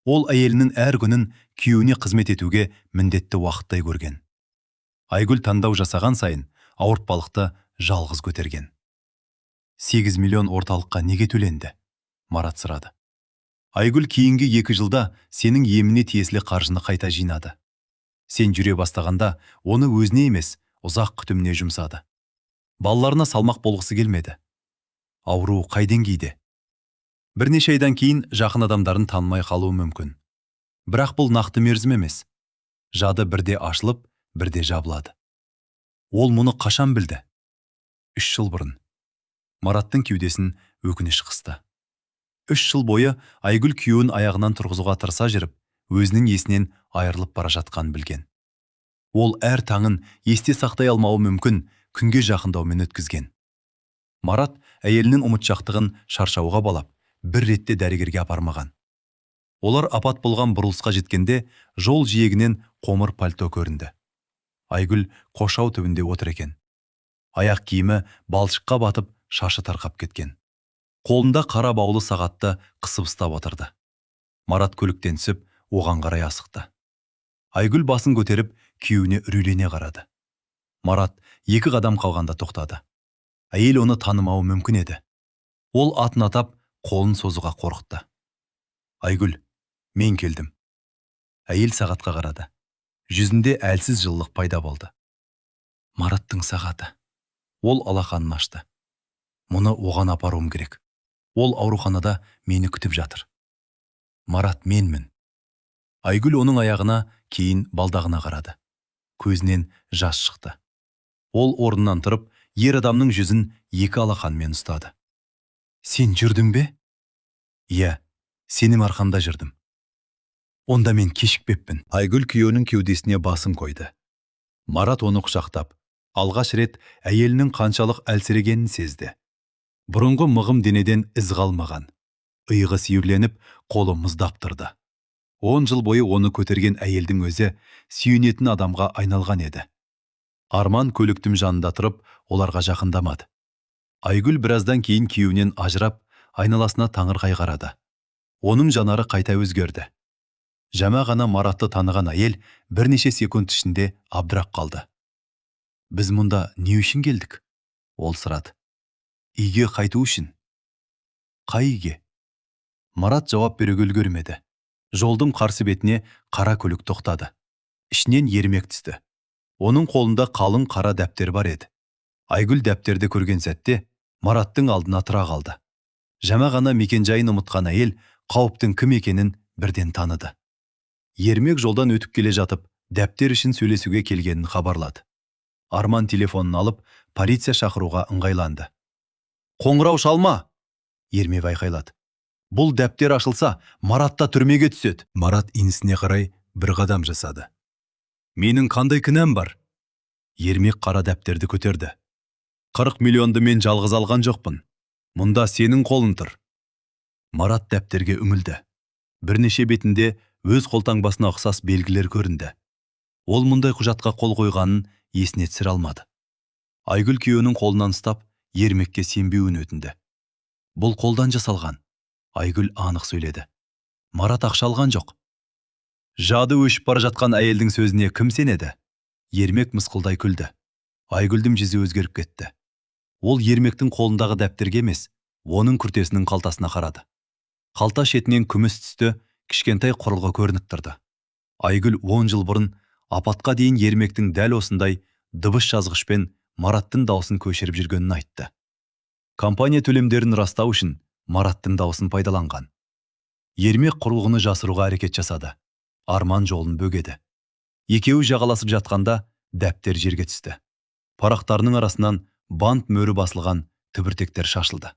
S1: Ол әйелінің әр күнін күйеуіне қызмет етуге міндетті уақыттай көрген. Айгүл таңдау жасаған сайын ауыртпалықты жалғыз көтерген. 8 миллион орталыққа неге төленді? Марат сұрады. Айгүл кейінгі 2 жылда сенің еміне тиесілі қаржыны қайта жинады. Сен жүре бастағанда оны өзіне емес, ұзақ күтіміне жұмсады. Балаларына салмақ болғысы келмеді. Ауру қай деңгейде? Бірнеше айдан кейін жақын адамдарын танымай қалуы мүмкін. Бірақ бұл нақты мерзім емес. Жады бірде ашылып, бірде жабылады. Ол мұны қашан білді? 3 жыл бұрын. Мараттың кеудесін өкініш қысты. 3 жыл бойы Айгүл күйеуін аяғынан тұрғызуға тырыса жүріп, өзінің есінен айырылып бара жатқанын білген. Ол әр таңын есте сақтай алмауы мүмкін, күнге жақындаумен өткізген. Марат әйелінің ұмытшақтығын шаршауға балап, бір ретте дәрігерге апармаған. Олар апат болған бұрылысқа жеткенде жол жиегінен қомыр пальто көрінді. Айгүл қоршау түбінде отыр екен. Аяқ киімі балшыққа батып, шашы тарқап кеткен. Қолында қара баулы сағатты қысып ұстап отырды. Марат көліктен түсіп, оған қарай асықты. Айгүл басын көтеріп, күйеуіне үрейлене қарады. Марат 2 қадам қалғанда тоқтады. Әйел оны танымауы мүмкін еді. Ол атын атап, қолын созуға қорқытты. Айгүл, мен келдім. Әйел сағатқа қарады. Жүзінде әлсіз жылылық пайда болды. Мараттың сағаты. Ол алақанын ашты. Мұны оған апаруым керек. Ол ауруханада мені күтіп жатыр. Марат, менмін. Айгүл оның аяғына, кейін балдағына қарады. Көзінен жас шықты. Ол орнынан тұрып, ер адамның жүзін 2 алақанмен ұстады. Сен жүрдің бе? Иә, сенің арқанда жүрдім. Онда мен кешікпеппін.
S2: Айгүл күйеуінің кеудесіне басын қойды. Марат оны құшақтап, алғаш рет әйелінің қаншалық әлсірегенін сезді. Бұрынғы мығым денеден із қалмаған. Иығы сүйірленіп, қолы мұздап тұрды. 10 жыл бойы оны көтерген әйелдің өзі сүйенетін адамға айналған еді. Арман көліктің жанында тұрып, оларға жақындамады. Айгүл біраздан кейін күйеуінен ажырап, айналасына таңырқай қарады. Оның жанары қайта өзгерді. Жаңа ғана Маратты таныған әйел бірнеше секунд ішінде абдырап қалды. Біз мұнда не үшін келдік? Ол сұрады. Үйге қайту үшін. Қай үйге?
S1: Марат жауап беруге үлгермеді. Жолдың қарсы бетіне қара көлік тоқтады. Ішінен ермек түсті. Оның қолында қалың қара дәптер бар еді. Айгүл дәптерді көрген сәтте Мараттың алдына тұра қалды. Жаңа ғана мекенжайын ұмытқан әйел қауіптің кім екенін бірден таныды. Ермек жолдан өтіп келе жатып, дәптер үшін сөйлесуге келгенін хабарлады. Арман телефонын алып, полиция шақыруға ыңғайланды. «Қоңырау шалма!» Ермек айқайлады. «Бұл дәптер ашылса, Марат та түрмеге түседі».
S2: Марат инісіне қарай бір қадам жасады. «Менің қандай кінәм бар?»
S1: Ермек қара дәптерді көтерді. 40 миллионды мен жалғыз алған жоқпын. Мұнда сенің қолың тұр. Марат дәптерге үңілді. Бірнеше бетінде өз қолтаңбасына ұқсас белгілер көрінді. Ол мұндай құжатқа қол қойғанын есіне түсіре алмады. Айгүл күйеуінің қолынан ұстап, Ермекке сенбеуін өтінді. «Бұл қолдан жасалған». Айгүл анық сөйледі. «Марат ақша алған жоқ». Жады өшіп бара жатқан әйелдің сөзіне кім сенеді? Ермек мысқылдай күлді. Айгүлдің жүзі өзгеріп кетті. Ол Ермектің қолындағы дәптерге емес, оның күртесінің қалтасына қарады. Қалта шетінен күміс түсті, кішкентай құрылғы көрініп тұрды. Айгүл 10 жыл бұрын апатқа дейін Ермектің дәл осындай дыбыс жазғышпен Мараттың даусын көшіріп жүргенін айтты. Компания төлемдерін растау үшін Мараттың даусын пайдаланған. Ермек құрылғыны жасыруға әрекет жасады. Арман жолын бөгеді. Екеуі жағаласып жатқанда дәптер жерге түсті. Парақтарының арасынан бант мөрі басылған түбіртектер шашылды.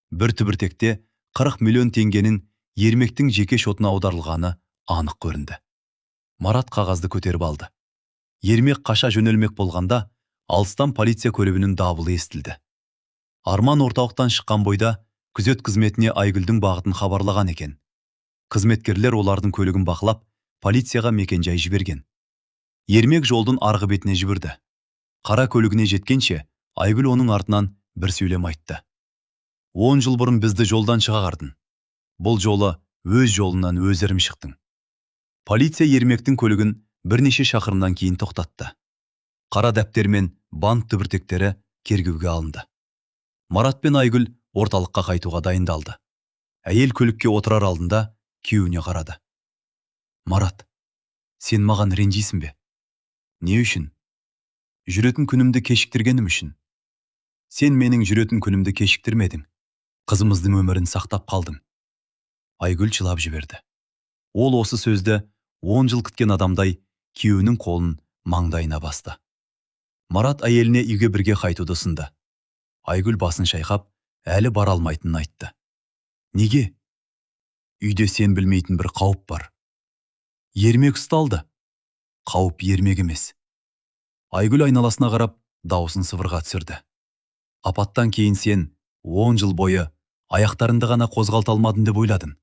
S1: Бір түбіртекте 40 миллион теңгенің Ермектің жеке шотына аударылғаны анық көрінді. Марат қағазды көтеріп алды. Ермек қаша жөнелмек болғанда, алыстан полиция көлігінің дабылы естілді. Арман орталықтан шыққан бойда күзет қызметіне Айгүлдің бағытын хабарлаған екен. Қызметкерлер олардың көлігін бақылап, полицияға мекенжай жіберген. Ермек жолдың арғы бетіне жүгірді. Қара көлігіне жеткенше, Айгүл оның артынан бір сөйлем айтты. 10 жыл бұрын бізді жолдан шығардың. Бұл жолы өз жолынан өздерім шықтың. Полиция Ермектің көлігін бірнеше шақырымнан кейін тоқтатты. Қара дәптер мен бант түбіртектері кергеуге алынды. Марат пен Айгүл орталыққа қайтуға дайындалды. Әйел көлікке отырар алдында күйеуіне қарады. «Марат, сен маған ренжисің бе? Не үшін? Жүретін күнімді кешіктіргенім үшін. Сен менің жүретін күнімді кешіктірмедің. Қызымыздың өмірін сақтап қалдың». Айгүл жылап жіберді. Ол осы сөзді 10 жыл күткен адамдай күйеуінің қолын маңдайына басты. Марат әйеліне үйге бірге қайтуды ұсынды. Айгүл басын шайқап, әлі бара алмайтынын айтты. «Неге? Үйде сен білмейтін бір қауіп бар. Ермек ұсталды». «Қауіп Ермек емес». Айгүл айналасына қарап, даусын сыбырға түсірді. «Апаттан кейін сен 10 жыл бойы аяқтарыңды ғана қозғалта алмадың деп ойладың.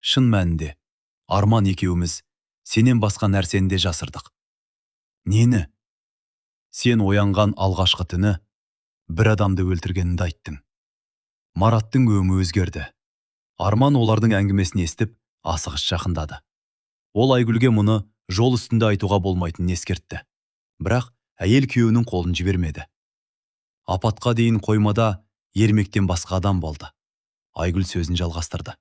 S1: Шын мәнінде, Арман екеуміз сенен басқа нәрсені де жасырдық». «Нені?» «Сен оянған алғашқы түні бір адамды өлтіргеніңді айттың». Мараттың өңі өзгерді. Арман олардың әңгімесін естіп, асығыс жақындады. Ол Айгүлге мұны жол үстінде айтуға болмайтынын ескертті. Бірақ әйел күйеуінің қолын жібермеді. «Апатқа дейін қоймада Ермектен басқа адам болды». Айгүл сөзін жалғастырды.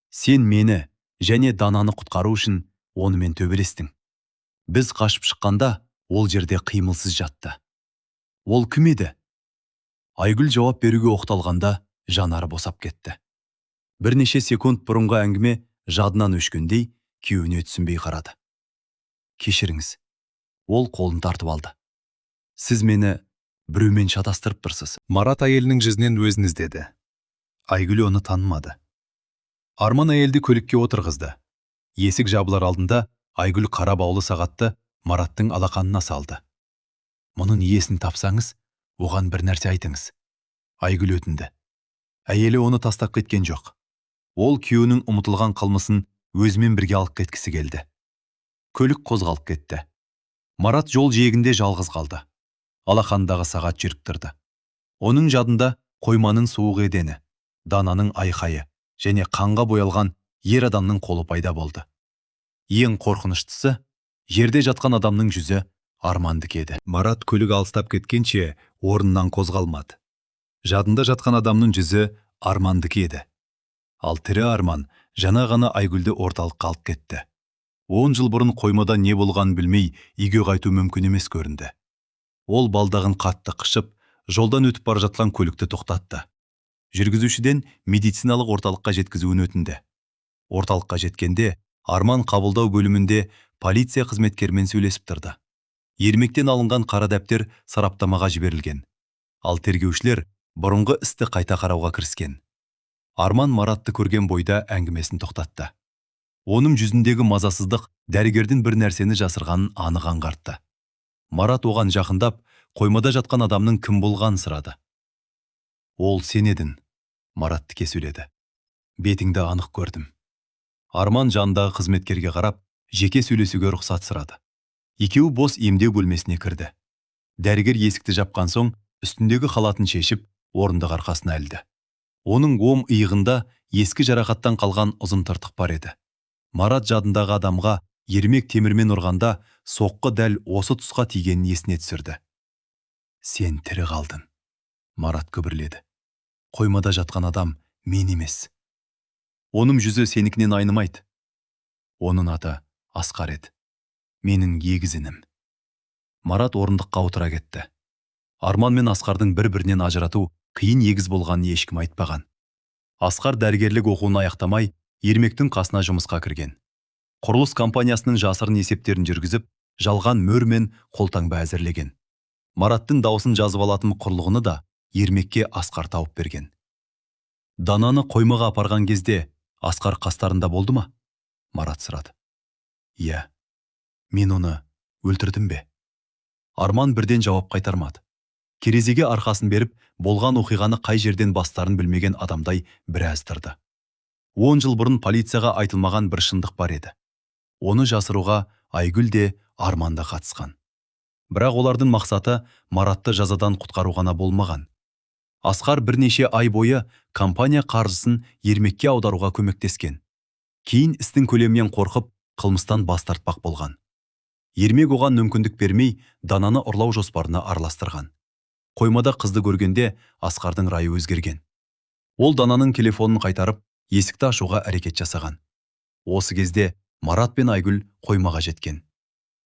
S1: «Сен мені және Дананы құтқару үшін онымен төбелестің. Біз қашып шыққанда ол жерде қимылсыз жатты. Ол кім еді?» Айгүл жауап беруге оқталғанда жанары босап кетті. Бірнеше секунд бұрынғы әңгіме жадынан өшкендей күйеуіне түсінбей қарады. «Кешіріңіз». Ол қолын тартып алды. «Сіз мені біреумен шатастырып тұрсыз».
S2: Марат әйелінің жүзінен өзін іздеді.
S1: Айгүл оны танымады. Арман әйелді көлікке отырғызды. Есік жабылар алдында Айгүл қара баулы сағатты Мараттың алақанына салды. «Мұның иесін тапсаңыз, оған бір нәрсе айтыңыз». Айгүл өтінді. Әйелі оны тастап кеткен жоқ. Ол күйеуінің ұмытылған қылмысын өзімен бірге алып кеткісі келді. Көлік қозғалып кетті. Марат жол жиегінде жалғыз қалды. Алақандағы сағат жүріп тұрды. Оның жадында қойманың суық едені, Дананың айқайы және қанға боялған ер адамның қолы пайда болды. Ең қорқыныштысы, жерде жатқан адамның жүзі Армандікі еді.
S2: Марат көлік алыстап кеткенше орнынан қозғалмады. Жадында жатқан адамның жүзі Армандікі еді. Ал тірі Арман жана ғана Айгүлді орталыққа алып кетті. 10 жыл бұрын қоймада не болғанын білмей, үйге қайту мүмкін емес көрінді. Ол балдағын қатты қышып, жолдан өтіп бара жатқан көлікті тоқтатты. Жүргізушіден медициналық орталыққа жеткізуін өтінді. Орталыққа жеткенде Арман қабылдау бөлімінде полиция қызметкерімен сөйлесіп тұрды. Ермектен алынған қара дәптер сараптамаға жіберілген. Ал тергеушілер бұрынғы істі қайта қарауға кіріскен. Арман Маратты көрген бойда әңгімесін тоқтатты. Оның жүзіндегі мазасыздық дәрігердің бір нәрсені жасырғанын анық аңғартты. Марат оған жақындап, қоймада жатқан адамның кім болғанын сұрады. Ол сен едің, Марат тіке сөйледі. Бетіңді анық көрдім. Арман жанындағы қызметкерге қарап, жеке сөйлесуге рұқсат сұрады. Екеуі бос емдеу бөлмесіне кірді. Дәрігер есікті жапқан соң, үстіндегі халатын шешіп, орындық арқасына ілді. Оның оң иығында ескі жарақаттан қалған ұзын тыртық бар еді. Марат жадындағы адамға ермек темірмен ұрғанда соққы дәл осы тұсқа тигенін есіне түсірді. Сен тірі қалдың, Марат күбірледі. Қоймада жатқан адам мен емес. Оның жүзі сенікінен айнымайды. Оның аты Асқар еді. Менің егізінім. Марат орындыққа отыра кетті. Арман мен Асқардың бір-бірінен ажырату қиын егіз болғанын ешкім айтпаған. Асқар дәрігерлік оқуын аяқтамай, Ермектің қасына жұмысқа кірген. Құрылыс компаниясының жасырын есептерін жүргізіп, жалған мөр мен қолтаңба әзірлеген. Мараттың даусын жазып алатын құрылғыны да Ермекке Асқар тауып берген. Дананы қоймаға апарған кезде Асқар қастарында болды ма? Марат сұрады. Иә, мен оны өлтірдім бе? Арман бірден жауап қайтармады. Керезеге арқасын беріп, болған оқиғаны қай жерден бастарын білмеген адамдай біраз тұрды. 10 жыл бұрын полицияға айтылмаған бір шындық бар еді. Оны жасыруға Айгүл де Арман да қатысқан. Бірақ олардың мақсаты Маратты жазадан құтқару ғана болмаған. Асқар бірнеше ай бойы компания қаржысын Ермекке аударуға көмектескен. Кейін істің көлемінен қорқып, қылмыстан бас тартпақ болған. Ермек оған мүмкіндік бермей, Дананы ұрлау жоспарына араластырған. Қоймада қызды көргенде Асқардың райы өзгерген. Ол Дананың телефонын қайтарып, есікті ашуға әрекет жасаған. Осы кезде Марат пен Айгүл қоймаға жеткен.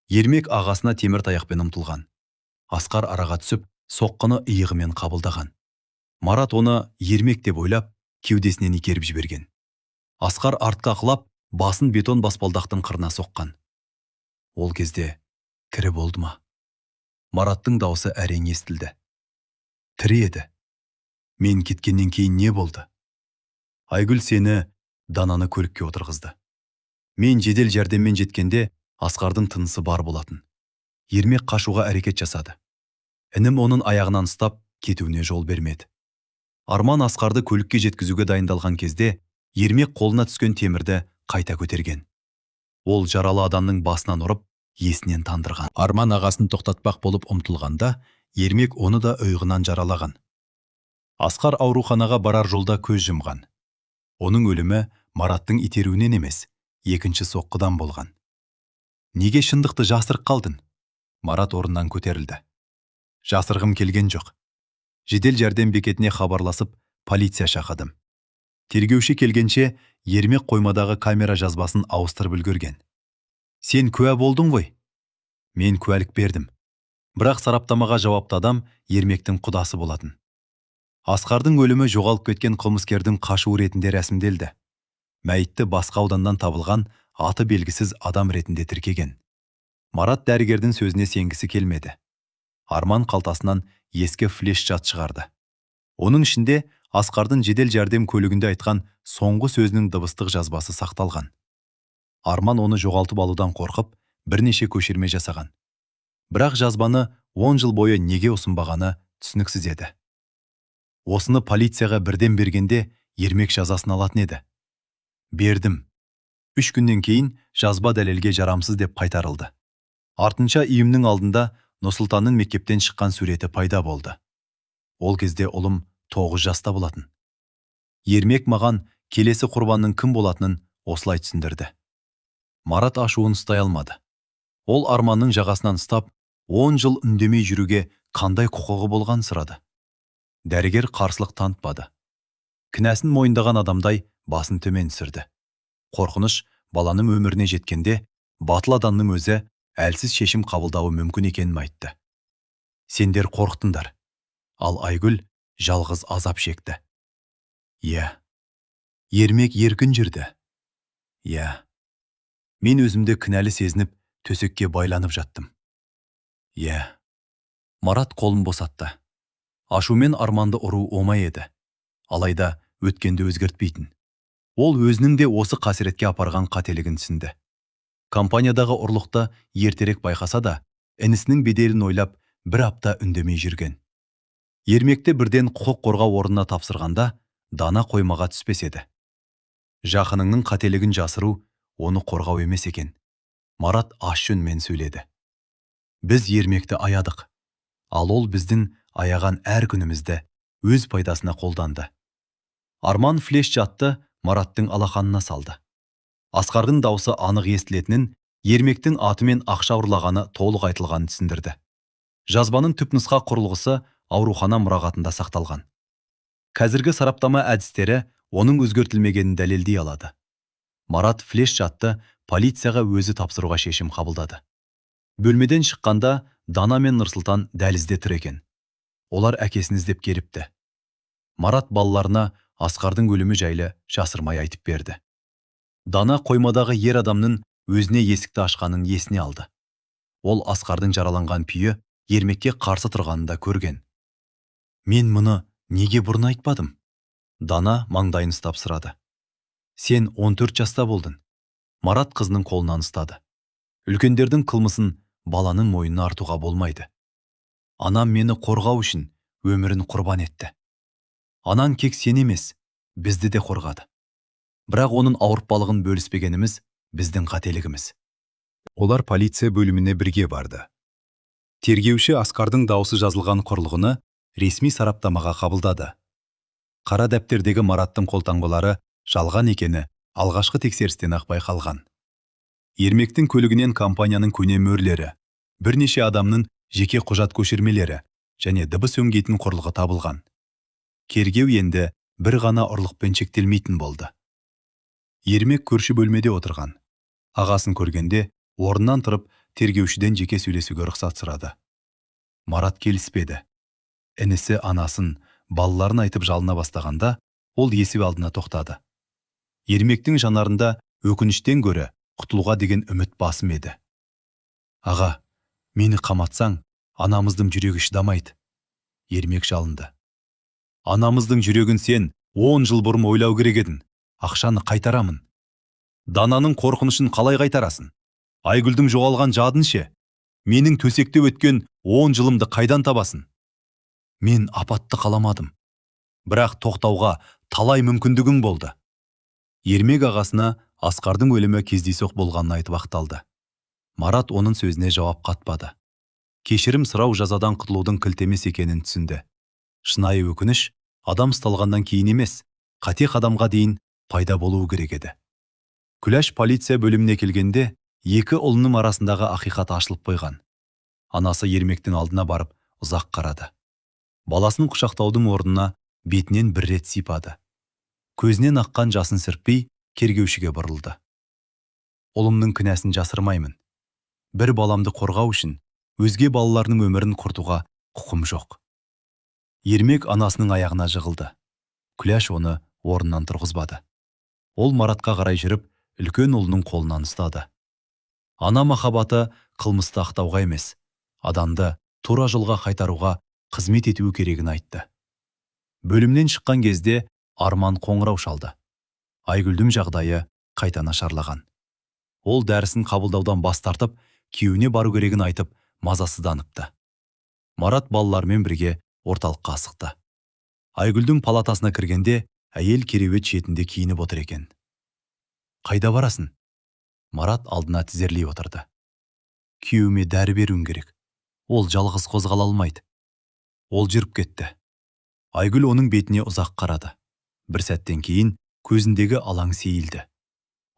S2: Ермек ағасына темір таяқпен ұмтылған. Асқар араға түсіп, соққыны иығымен қабылдаған. Марат оны Ермек деп ойлап, кеудесінен итеріп жіберген. Асқар артқа құлап, басын бетон баспалдақтың қырына соққан. Ол кезде тірі болды ма? Мараттың даусы әрең естілді. Тірі еді. Мен кеткеннен кейін не болды? Айгүл сені Дананы көлікке отырғызды. Мен жедел жәрдеммен жеткенде Асқардың тынысы бар болатын. Ермек қашуға әрекет жасады. Інім оның аяғынан ұстап, кетуіне жол бермеді. Арман Асқарды көлікке жеткізуге дайындалған кезде Ермек қолына түскен темірді қайта көтерген. Ол жаралы адамның басынан ұрып, есінен тандырған. Арман ағасын тоқтатпақ болып ұмтылғанда, Ермек оны да ұйғынан жаралаған. Асқар ауруханаға барар жолда көз жұмған. Оның өлімі Мараттың итеруінен емес, екінші соққыдан болған. Неге шындықты жасырып қалдың? Марат орнынан көтерілді. Жасырғым келген жоқ. Жедел жәрдем бекетіне хабарласып, полиция шақырдым. Тергеуші келгенше, Ермек қоймадағы камера жазбасын ауыстырып үлгерген. Сен куә болдың ғой? Мен куәлік бердім. Бірақ сараптамаға жауапты адам Ермектің құдасы болатын. Асқардың өлімі жоғалып кеткен қылмыскердің қашу ретінде рәсімделді. Мәйітті басқа ауданнан табылған аты белгісіз адам ретінде тіркеген. Марат дәрігердің сөзіне сенгісі келмеді. Арман қалтасынан ескі флеш-жад шығарды. Оның ішінде Асқардың жедел жәрдем көлігінде айтқан соңғы сөзінің дыбыстық жазбасы сақталған. Арман оны жоғалтып алудан қорқып, бірнеше көшірме жасаған. Бірақ жазбаны 10 жыл бойы неге ұсынбағаны түсініксіз еді. Осыны полицияға бірден бергенде Ермек жазасын алатын еді. Бердім. 3 күннен кейін жазба дәлелге жарамсыз деп қайтарылды. Артынша үйімнің алдында Нұрсұлтанның мектептен шыққан суреті пайда болды. Ол кезде ұлым 9 жаста болатын. Ермек маған келесі құрбанның кім болатынын осылай түсіндірді. Марат ашуын ұстай алмады. Ол Арманның жағасынан ұстап, 10 жыл үндемей жүруге қандай құқығы болған сұрады. Дәрігер қарсылық танытпады. Кінәсін мойындаған адамдай
S1: басын төмен түсірді. Қорқыныш баланың өміріне жеткенде, батыл адамның өзі әлсіз шешім қабылдауы мүмкін екенін айтты. Сендер қорықтыңдар, ал Айгүл жалғыз азап шекті. Иә, Ермек еркін жүрді. Иә, мен өзімді кінәлі сезініп, төсекке байланып жаттым. Иә. Марат қолын босатты. Ашумен арманды ұру оңай еді. Алайда өткенді өзгертпейтін. Ол өзінің де осы қасіретке апарған қателігін түсінді. Компаниядағы ұрлықты ертерек байқаса да, інісінің беделін ойлап, бір апта үндемей жүрген. Ермекті бірден құқық қорғау орнына тапсырғанда, Дана қоймаға түспес еді. Жақыныңның қателігін жасыру, оны қорғау емес екен. Марат аш үнмен сөйледі. Біз Ермекті аядық, ал ол біздің аяған әр күнімізді өз пайдасына қолданды. Арман флеш жатты Мараттың алақанына салды. Асқардың даусы анық естілетінін, Ермектің атымен ақша ұрлағаны толық айтылғанын түсіндірді. Жазбаның түпнұсқа құрылғысы аурухана мұрағатында сақталған. Қазіргі сараптама әдістері оның өзгертілмегенін дәлелдей алады. Марат флеш жатты полицияға өзі тапсыруға шешім қабылдады. Бөлмеден шыққанда Дана мен Нұрсұлтан дәлізде тұр екен. Олар әкесін іздеп келіпті. Марат балаларына Асқардың өлімі жайлы жасырмай айтып берді. Дана қоймадағы ер адамның өзіне есікті ашқанын есіне алды. Ол Асқардың жараланған күйі Ермекке қарсы тұрғанын да көрген. Мен мұны неге бұрын айтпадым? Дана маңдайын ұстап сұрады. Сен 14 жаста болдың. Марат қызының қолынан ұстады. Үлкендердің қылмысын баланың мойнына артуға болмайды. Анам мені қорғау үшін өмірін құрбан етті. Анан кек сен емес, бізді де қорғады. Бірақ оның ауыртпалығын бөліспегеніміз біздің қателігіміз.
S2: Олар полиция бөліміне бірге барды. Тергеуші Асқардың даусы жазылған құрылғыны ресми сараптамаға қабылдады. Қара дәптердегі Мараттың қолтаңбалары жалған екені алғашқы тексерістен-ақ байқалған. Ермектің көлігінен компанияның көне мөрлері, бірнеше адамның жеке құжат көшірмелері және дыбыс өңдейтін құрылғы табылған. Кергеу енді бір ғана ұрлықпен шектелмейтін болды. Ермек көрші бөлмеде отырған. Ағасын көргенде орнынан тұрып тергеушіден жеке сөйлесуге рұқсат сұрады. Марат келіспеді. Інісі анасын, балаларын айтып жалына бастағанда, ол есік алдына тоқтады. Ермектің жанарында өкініштен гөрі құтылуға деген үміт басым еді. Аға, мені қаматсаң, анамыздың жүрегі шыдамайды. Ермек жалынды. Анамыздың жүрегін сен 10 жыл бұрын ойлау керек едің. Ақшаны қайтарамын. Дананың қорқынышын қалай қайтарасын? Айгүлдің жоғалған жадын ше? Менің төсекте өткен 10 жылымды қайдан табасын? Мен апатты қаламадым. Бірақ тоқтауға талай мүмкіндігің болды. Ермек ағасына Асқардың өлімі кездейсоқ болғанын айтып ақталды. Марат оның сөзіне жауап қатпады. Кешірім сұрау жазадан құтылудың кілт емес екенін түсінді. Шынайы өкініш адам ұсталғаннан кейін емес, қате қадамға дейін пайда болуы керек еді. Күләш полиция бөліміне келгенде, екі ұлының арасындағы ақиқат ашылып қойған. Анасы Ермектің алдына барып ұзақ қарады. Баласын құшақтаудың орнына бетінен бір рет сипады. Көзінен аққан жасын сірпей кергеушіге бұрылды. Ұлымның кінәсін жасырмаймын. Бір баламды қорғау үшін өзге балаларының өмірін құртуға құқым жоқ. Ермек анасының аяғына жығылды. Күләш оны орнынан тұрғызбады. Ол Маратқа қарай жүріп, үлкен ұлының қолынан ұстады. Ана махаббаты қылмысты ақтауға емес, адамды тура жолға қайтаруға қызмет етуі керегін айтты. Бөлімнен шыққан кезде Арман қоңырау шалды. Айгүлдің жағдайы қайта нашарлаған. Ол дәрісін қабылдаудан бас тартып, күйеуіне бару керегін айтып, мазасызданыпты. Марат балалармен бірге орталыққа асықты. Айгүлдің палатасына кіргенде, әйел кереует шетінде киініп отыр екен. Қайда барасың? Марат алдына тізерлей отырды. Күйеуіме дәрі беруім керек. Ол жалғыз қозғала алмайды. Ол жүріп кетті. Айгүл оның бетіне ұзақ қарады. Бір сәттен кейін көзіндегі алаң сейілді.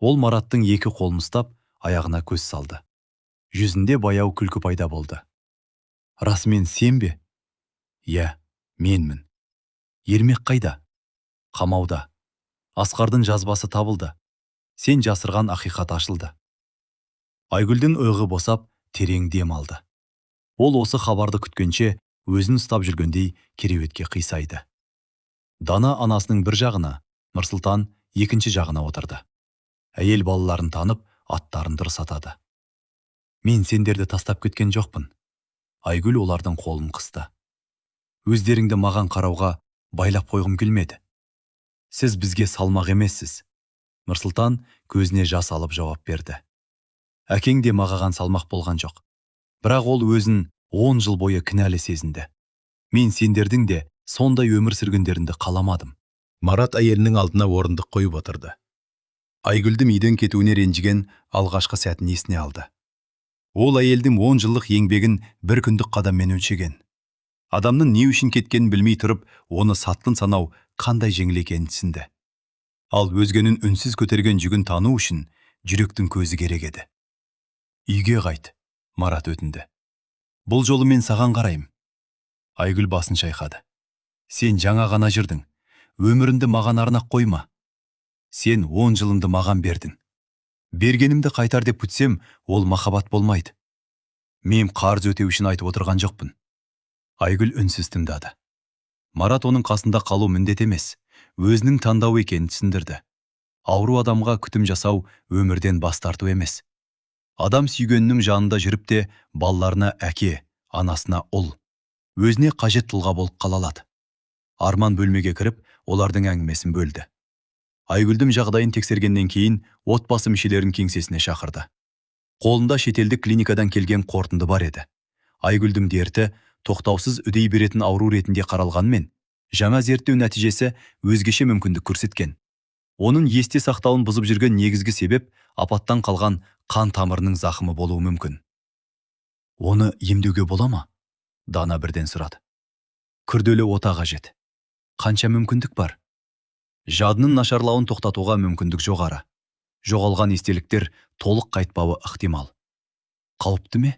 S2: Ол Мараттың екі қолын ұстап, аяғына көз салды. Жүзінде баяу күлкі пайда болды. Расымен сен бе? Иә, менмін. Ермек қайда? Қамауда.
S3: Асқардың жазбасы табылды. Сен жасырған ақиқат ашылды. Айгүлдің ойғы босап, терең дем алды. Ол осы хабарды күткенше, өзін ұстап жүргендей кереуетке қисайды. Дана анасының бір жағына, Нұрсұлтан екінші жағына отырды. Әйел балаларын танып, аттарын дұрыс атады. Мен сендерді тастап кеткен жоқпын. Айгүл олардың қолын қысты. Өздеріңді маған қарауға байлап қойғым келмеді. Сіз бізге салмақ емессіз. Нұрсұлтан көзіне жас алып жауап берді. Әкең де маған салмақ болған жоқ. Бірақ ол өзін 10 жыл бойы кінәлі сезінді. Мен сендердің де сондай өмір сүргендеріңді қаламадым.
S1: Марат әйелінің алдына орындық қойып отырды. Айгүлдің үйден кетуіне ренжіген алғашқы сәтін есіне алды. Ол әйелдің 10 жылдық еңбегін бір күндік қадаммен өлшеген. Адамның не үшін кеткенін білмей тұрып, оны сатқын санау қандай жеңіл екенін түсінді. Ал өзгенің үнсіз көтерген жүгін тану үшін жүректің көзі керек еді. Үйге қайт, Марат өтінді. Бұл жолы мен саған қарайым. Айгүл басын шайқады. Сен жаңа ғана жүрдің. Өміріңді маған арнақ қойма. Сен 10 жылыңды маған бердің. Бергенімді қайтар деп күтсем, ол махаббат болмайды. Мен қарыз өтеу үшін айтып отырған жоқпын. Айгүл үнсіз тыңдады. Марат оның қасында қалу міндет емес, өзінің таңдау екенін түсіндірді. Ауру адамға күтім жасау өмірден бас тарту емес. Адам сүйгенінің жанында жүріп те, балаларына әке, анасына ұл, өзіне қажет тұлға болып қала алады. Арман бөлмеге кіріп, олардың әңгімесін бөлді. Айгүлдің жағдайын тексергеннен кейін отбасы мүшелерін кеңсесіне шақырды. Қолында шетелдік клиникадан келген қорытынды бар еді. Айгүлдің дерті тоқтаусыз үдей беретін ауру ретінде қаралғанмен, жаңа зерттеу нәтижесі өзгеше мүмкіндік көрсеткен. Оның есте сақтауын бұзып жүрген негізгі себеп апаттан қалған қан тамырының зақымы болуы мүмкін. Оны емдеуге бола ма? Дана бірден сұрады. Күрделі ота қажет. Қанша мүмкіндік бар? Жадының нашарлауын тоқтатуға мүмкіндік жоғары. Жоғалған естеліктер толық қайтпауы ықтимал. Қауіпті ме?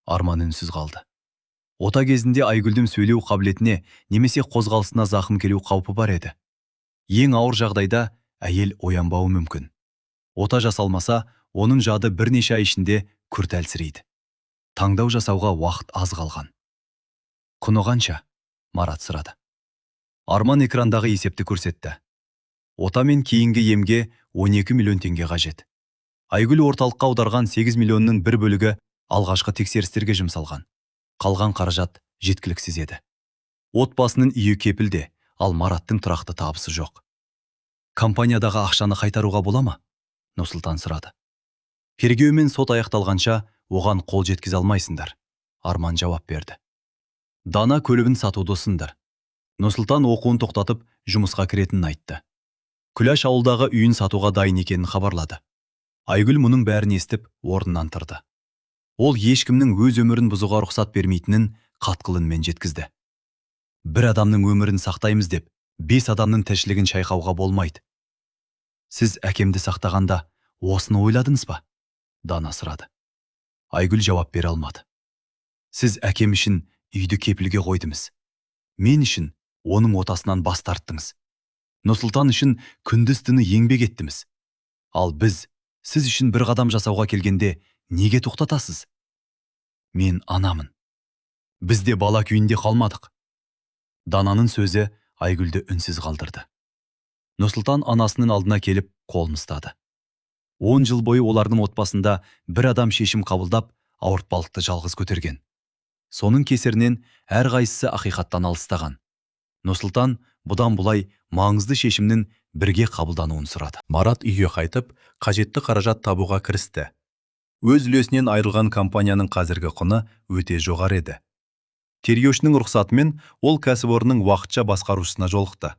S1: Арман үнсіз қалды. Ота кезінде Айгүлдің сөйлеу қабілетіне немесе қозғалысына зақым келу қаупі бар еді. Ең ауыр жағдайда әйел оянбауы мүмкін. Ота жасалмаса, оның жады бірнеше ай ішінде күрт әлсірейді. Таңдау жасауға уақыт аз қалған. Құны қанша? Марат сұрады. Арман экрандағы есепті көрсетті. Ота мен кейінгі емге 12 миллион теңге қажет. Айгүл орталыққа аударған 8 миллионның бір бөлігі алғашқы тексерістерге жұмсалған. Қалған қаражат жеткіліксіз еді. Отбасының үйі кепілде, ал Мараттың тұрақты табысы жоқ. Компаниядағы ақшаны қайтаруға бола ма? Нұрсұлтан сұрады. Тергеу мен сот аяқталғанша оған қол жеткізе алмайсыңдар. Арман жауап берді. Дана көлігін сатуды ұсынды. Нұрсұлтан оқуын тоқтатып, жұмысқа кіретінін айтты. Күләш ауылдағы үйін сатуға дайын екенін хабарлады. Айгүл мұның бәрін естіп, орнынан тұрды. Ол ешкімнің өз өмірін бұзуға рұқсат бермейтінін қатқыл үнмен жеткізді. Бір адамның өмірін сақтаймыз деп, 5 адамның тіршілігін шайқауға болмайды. Сіз әкемді сақтағанда осыны ойладыңыз ба? Дана сұрады. Айгүл жауап бере алмады. Сіз әкем үшін үйді кепілге қойдыңыз. Мен үшін оның отасынан бас тарттыңыз. Нұрсұлтан үшін күндіз-түні еңбек еттіңіз. Ал біз, сіз үшін бір қадам жасауға келгенде неге тоқтатасыз? Мен анамын. Біз де бала күйінде қалмадық. Дананың сөзі Айгүлді үнсіз қалдырды. Нұрсұлтан анасының алдына келіп қолын ұстады. 10 жыл бойы олардың отбасында бір адам шешім қабылдап, ауыртпалықты жалғыз көтерген. Соның кесірінен әрқайсысы ақиқаттан алыстаған. Нұрсұлтан бұдан бұлай маңызды шешімнің бірге қабылдануын сұрады. Марат үйге қайтып, қажетті қаражат табуға кірісті. Өз үлесінен айырылған компанияның қазіргі құны өте жоғары еді. Тергеушінің рұқсатымен ол кәсіпорынның уақытша басқарушысына жолықты.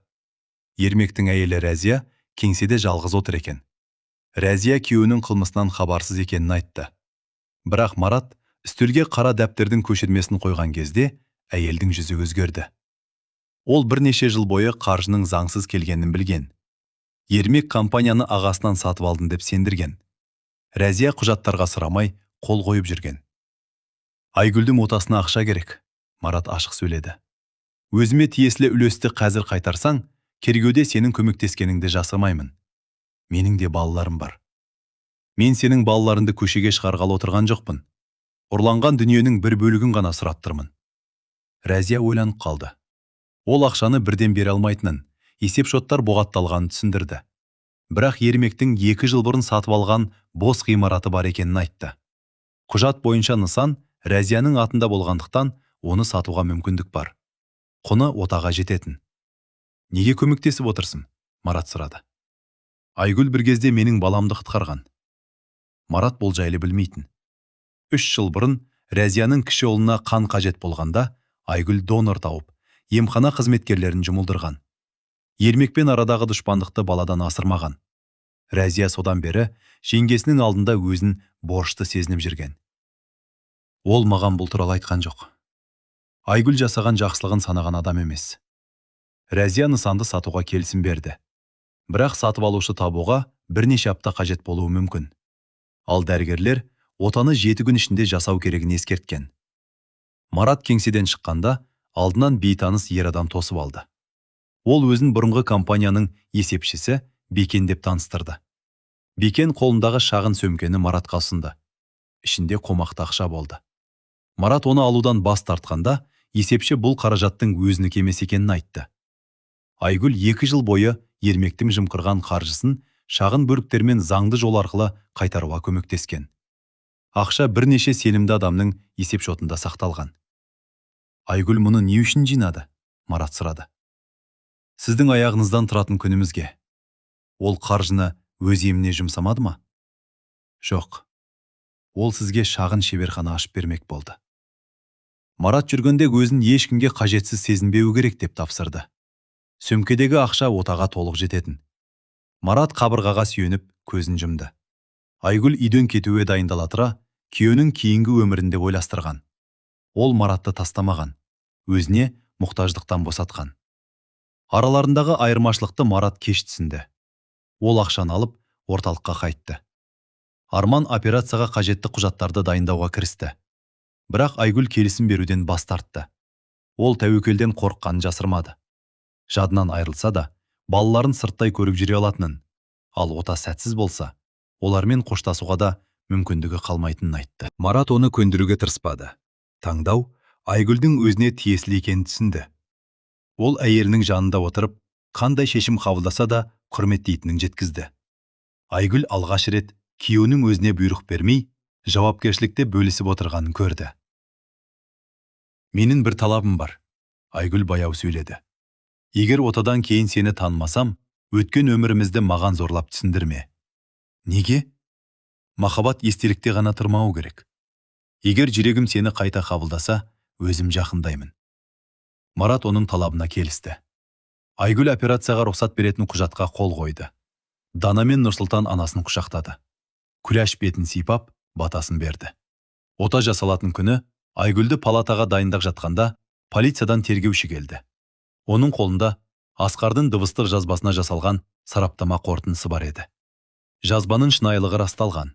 S1: Ермектің әйелі Рәзия кеңседе жалғыз отыр екен. Рәзия күйеуінің қылмысынан хабарсыз екенін айтты. Бірақ Марат үстелге қара дәптердің көшірмесін қойған кезде әйелдің жүзі өзгерді. Ол бірнеше жыл бойы қаржының заңсыз келгенін білген. Ермек компанияны ағасынан сатып алдын деп сендірген. Рәзия құжаттарға сұрамай қол қойып жүрген. Айгүлдің отасына ақша керек. Марат ашық сөйледі. Өзіме тиесілі үлесті қазір қайтарсаң, Кергеуде сенің көмектескеніңді жасамаймын. Менің де балаларым бар. Мен сенің балаларыңды көшеге шығарғалы отырған жоқпын. Ұрланған дүниенің бір бөлігін ғана сұраттырмын. Рәзия ойланып қалды. Ол ақшаны бірден бере алмайтынын, есеп-шоттар бұғатталғанын түсіндірді. Бірақ Ермектің 2 жыл бұрын сатып алған бос ғимараты бар екенін айтты. Құжат бойынша нысан Рәзияның атында болғандықтан оны сатуға мүмкіндік бар. Құны отаға жететін. Неге көмектесіп отырсың? Марат сұрады. Айгүл бір кезде менің баламды құтқарған. Марат бұл жайлы білмейтін. 3 жыл бұрын Рәзияның кіші ұлына қан қажет болғанда Айгүл донор тауып, емхана қызметкерлерін жұмылдырған. Ермекпен арадағы дұшпандықты баладан асырмаған. Рәзия содан бері жеңгесінің алдында өзін борышты сезініп жүрген. Ол маған бұл туралы айтқан жоқ. Айгүл жасаған жақсылығын санаған адам емес. Рәзия нысанды сатуға келісім берді. Бірақ сатып алушы табуға бірнеше апта қажет болуы мүмкін. Ал дәрігерлер отаны 7 күн ішінде жасау керегін ескерткен. Марат кеңседен шыққанда алдынан бейтаныс ер адам тосып алды. Ол өзін бұрынғы компанияның есепшісі Бекен деп таныстырды. Бекен қолындағы шағын сөмкені Маратқа ұсынды. Ішінде қомақты ақша болды. Марат оны алудан бас тартқанда, есепші бұл қаражаттың өзінікі емес екенін айтты. Айгүл 2 жыл бойы Ермектің жымқырған қаржысын шағын бөліктермен заңды жол арқылы қайтаруға көмектескен. Ақша бірнеше сенімді адамның есепшотында сақталған. Айгүл мұны не үшін жинады? Марат сұрады. Сіздің аяғыңыздан тұратын күнімізге. Ол қаржыны өз еміне жұмсамады ма? Жоқ. Ол сізге шағын шеберхана ашып бермек болды. Марат жүргенде өзін ешкімге қажетсіз сезінбеу керек деп тапсырды. Сөмкедегі ақша отаға толық жететін. Марат қабырғаға сүйеніп көзін жұмды. Айгүл үйден кетуге дайындала тұра, күйеуінің кейінгі өмірінде ойластырған. Ол Маратты тастамаған, өзіне мұқтаждықтан босатқан. Араларындағы айырмашылықты Марат кеш түсінді. Ол ақшаны алып, орталыққа қайтты. Арман операцияға қажетті құжаттарды дайындауға кірісті. Бірақ Айгүл келісім беруден бас тартты. Ол тәуекелден қорыққанын жасырмады. Жадынан айырылса да, балаларын сырттай көріп жүре алатынын, ал ота сәтсіз болса, олармен қоштасуға да мүмкіндігі қалмайтынын айтты. Марат оны көндіруге тырыспады. Таңдау Айгүлдің өзіне тиесілі екенін түсінді. Ол әйелінің жанында отырып, қандай шешім қабылдаса да құрметтейтінін жеткізді. Айгүл алғаш рет күйеуінің өзіне бұйрық бермей, жауапкершілікте бөлісіп отырғанын көрді. Менің бір талабым бар, Айгүл баяу сөйледі. Егер отадан кейін сені танымасам, өткен өмірімізді маған зорлап түсіндірме. Неге? Махаббат естелікте ғана тұрмауы керек. Егер жүрегім сені қайта қабылдаса, өзім жақындаймын. Марат оның талабына келісті. Айгүл операцияға рұқсат беретін құжатқа қол қойды. Дана мен Нұрсұлтан анасын құшақтады. Күләш бетін сипап, батасын берді. Ота жасалатын күні Айгүлді палатаға дайындап жатқанда полициядан тергеуші келді. Оның қолында Асқардың дыбыстық жазбасына жасалған сараптама қорытындысы бар еді. Жазбаның шынайылығы расталған.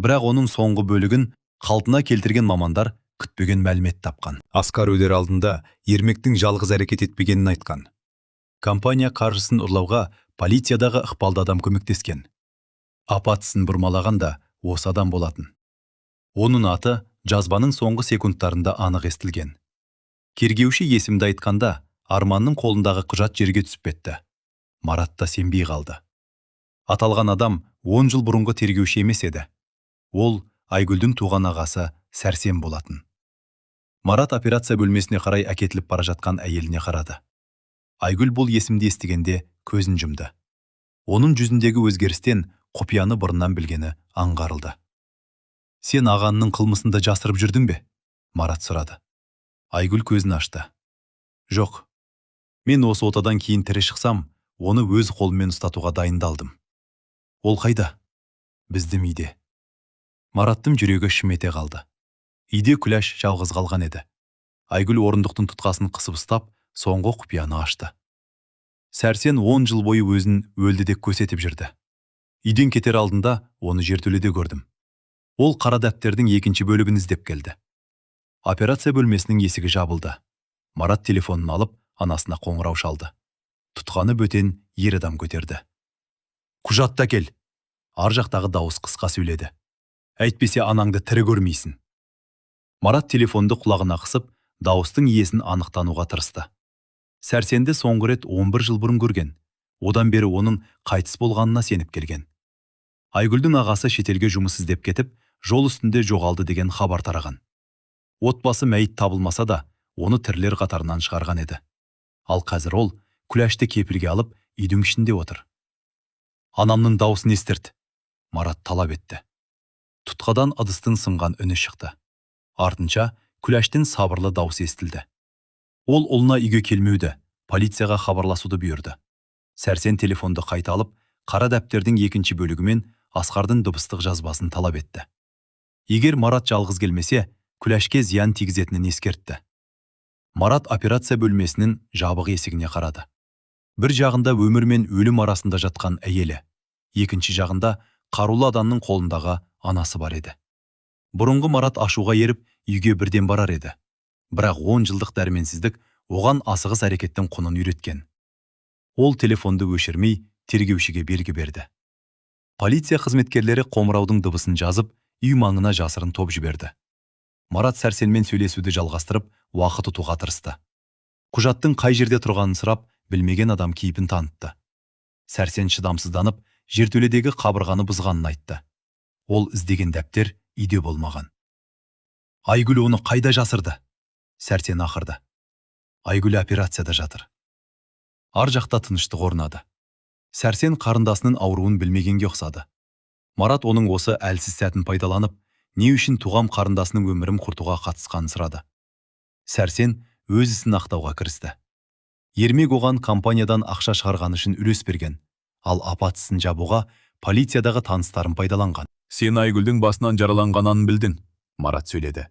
S1: Бірақ оның соңғы бөлігін қалпына келтірген мамандар күтпеген мәлімет тапқан.
S2: Асқар өлер алдында Ермектің жалғыз әрекет етпегенін айтқан.
S1: Компания қаржысын ұрлауға полициядағы ықпалды адам көмектескен. Апатысын бұрмалаған да осы адам болатын. Оның аты жазбаның соңғы секундтарында анық естілген. Тергеуші есімді айтқанда Арманның қолындағы құжат жерге түсіп кетті. Марат та сенбей қалды. Аталған адам 10 жыл бұрынғы тергеуші емес еді. Ол Айгүлдің туған ағасы Сәрсен болатын. Марат операция бөлмесіне қарай әкетіліп бара жатқан әйеліне қарады. Айгүл бұл есімді естігенде көзін жұмды. Оның жүзіндегі өзгерістен құпияны бұрыннан білгені аңғарылды. Сен ағаңның қылмысында жасырып жүрдің бе? Марат сұрады. Айгүл көзін ашты. Жоқ. Мен осы отадан кейін тірі шықсам, оны өз қолыммен ұстатуға дайындалдым. Ол қайда? Біздің үйде. Мараттың жүрегі шым ете қалды. Үйде Күләш жалғыз қалған еді. Айгүл орындықтың тұтқасын қысып ұстап, соңғы құпияны ашты. Сәрсен 10 жыл бойы өзін өлді деп көрсетіп жүрді. Үйден кетер алдында оны жертөледе көрдім. Ол қара дәптердің 2-ші бөлігін іздеп келді. Операция бөлмесінің есігі жабылды. Марат телефонын алып, анасына қоңырау шалды.
S3: Тұтқаны бөтен ер адам көтерді. Құжатты әкел. Ар жақтағы дауыс қысқа сөйледі. Әйтпесе анаңды тірі көрмейсің. Марат телефонды құлағына қысып, дауыстың иесін анықтануға тырысты. Сәрсенді соңғы рет 11 жыл бұрын көрген. Одан бері оның қайтыс болғанына сеніп келген. Айгүлдің ағасы шетелге жұмыс іздеп кетіп, жол үстінде жоғалды деген хабар тараған. Отбасы мәйіт табылмаса да, оны тірілер қатарынан шығарған еді. Ал қазір ол Күләшті кепілге алып, үйдің ішінде отыр. Анамның дауысын естірт. Марат талап етті. Тұтқадан ыдыстың сынған үні шықты. Артынша Күләштің сабырлы дауысы естілді. Ол ұлына үйге келмеуді, полицияға хабарласуды бұйырды. Сәрсен телефонды қайта алып, қара дәптердің екінші бөлігімен Асқардың дыбыстық жазбасын талап етті. Егер Марат жалғыз келмесе, Күләшке зиян тигізетінін ескертті. Марат операция бөлмесінің жабық есігіне қарады. Бір жағында өмір мен өлім арасында жатқан әйелі, екінші жағында қарулы адамның қолындағы анасы бар еді. Бұрынғы Марат ашуға еріп, үйге бірден барар еді. Бірақ 10 жылдық дәрменсіздік оған асығыс әрекеттің құнын үйреткен. Ол телефонды өшірмей, тергеушіге белгі берді. Полиция қызметкерлері қоңыраудың дыбысын жазып, үй маңына жасырын топ жіберді. Марат Сәрсенмен сөйлесуді жалғастырып, уақыт ұтуға тырысты. Құжаттың қай жерде тұрғанын сұрап, білмеген адам кейпін танытты. Сәрсен шыдамсызданып, жертөледегі қабырғаны бұзғанын айтты. Ол іздеген дәптер үйде болмаған. Айгүл оны қайда жасырды? Сәрсен ақырды. Айгүл операцияда жатыр. Ар жақта тыныштық орнады. Сәрсен қарындасының ауруын білмегенге ұқсады. Марат оның осы әлсіз сәтін пайдаланып, не үшін туған қарындасының өмірін құртуға қатысқанын сұрады. Сәрсен өз ісін ақтауға кірісті. Ермек оған компаниядан ақша шығарған үшін үлес берген, ал апат ісін жабуға полициядағы таныстарын пайдаланған.
S2: Сен Айгүлдің басынан жараланғанын білдің, Марат сөйледі.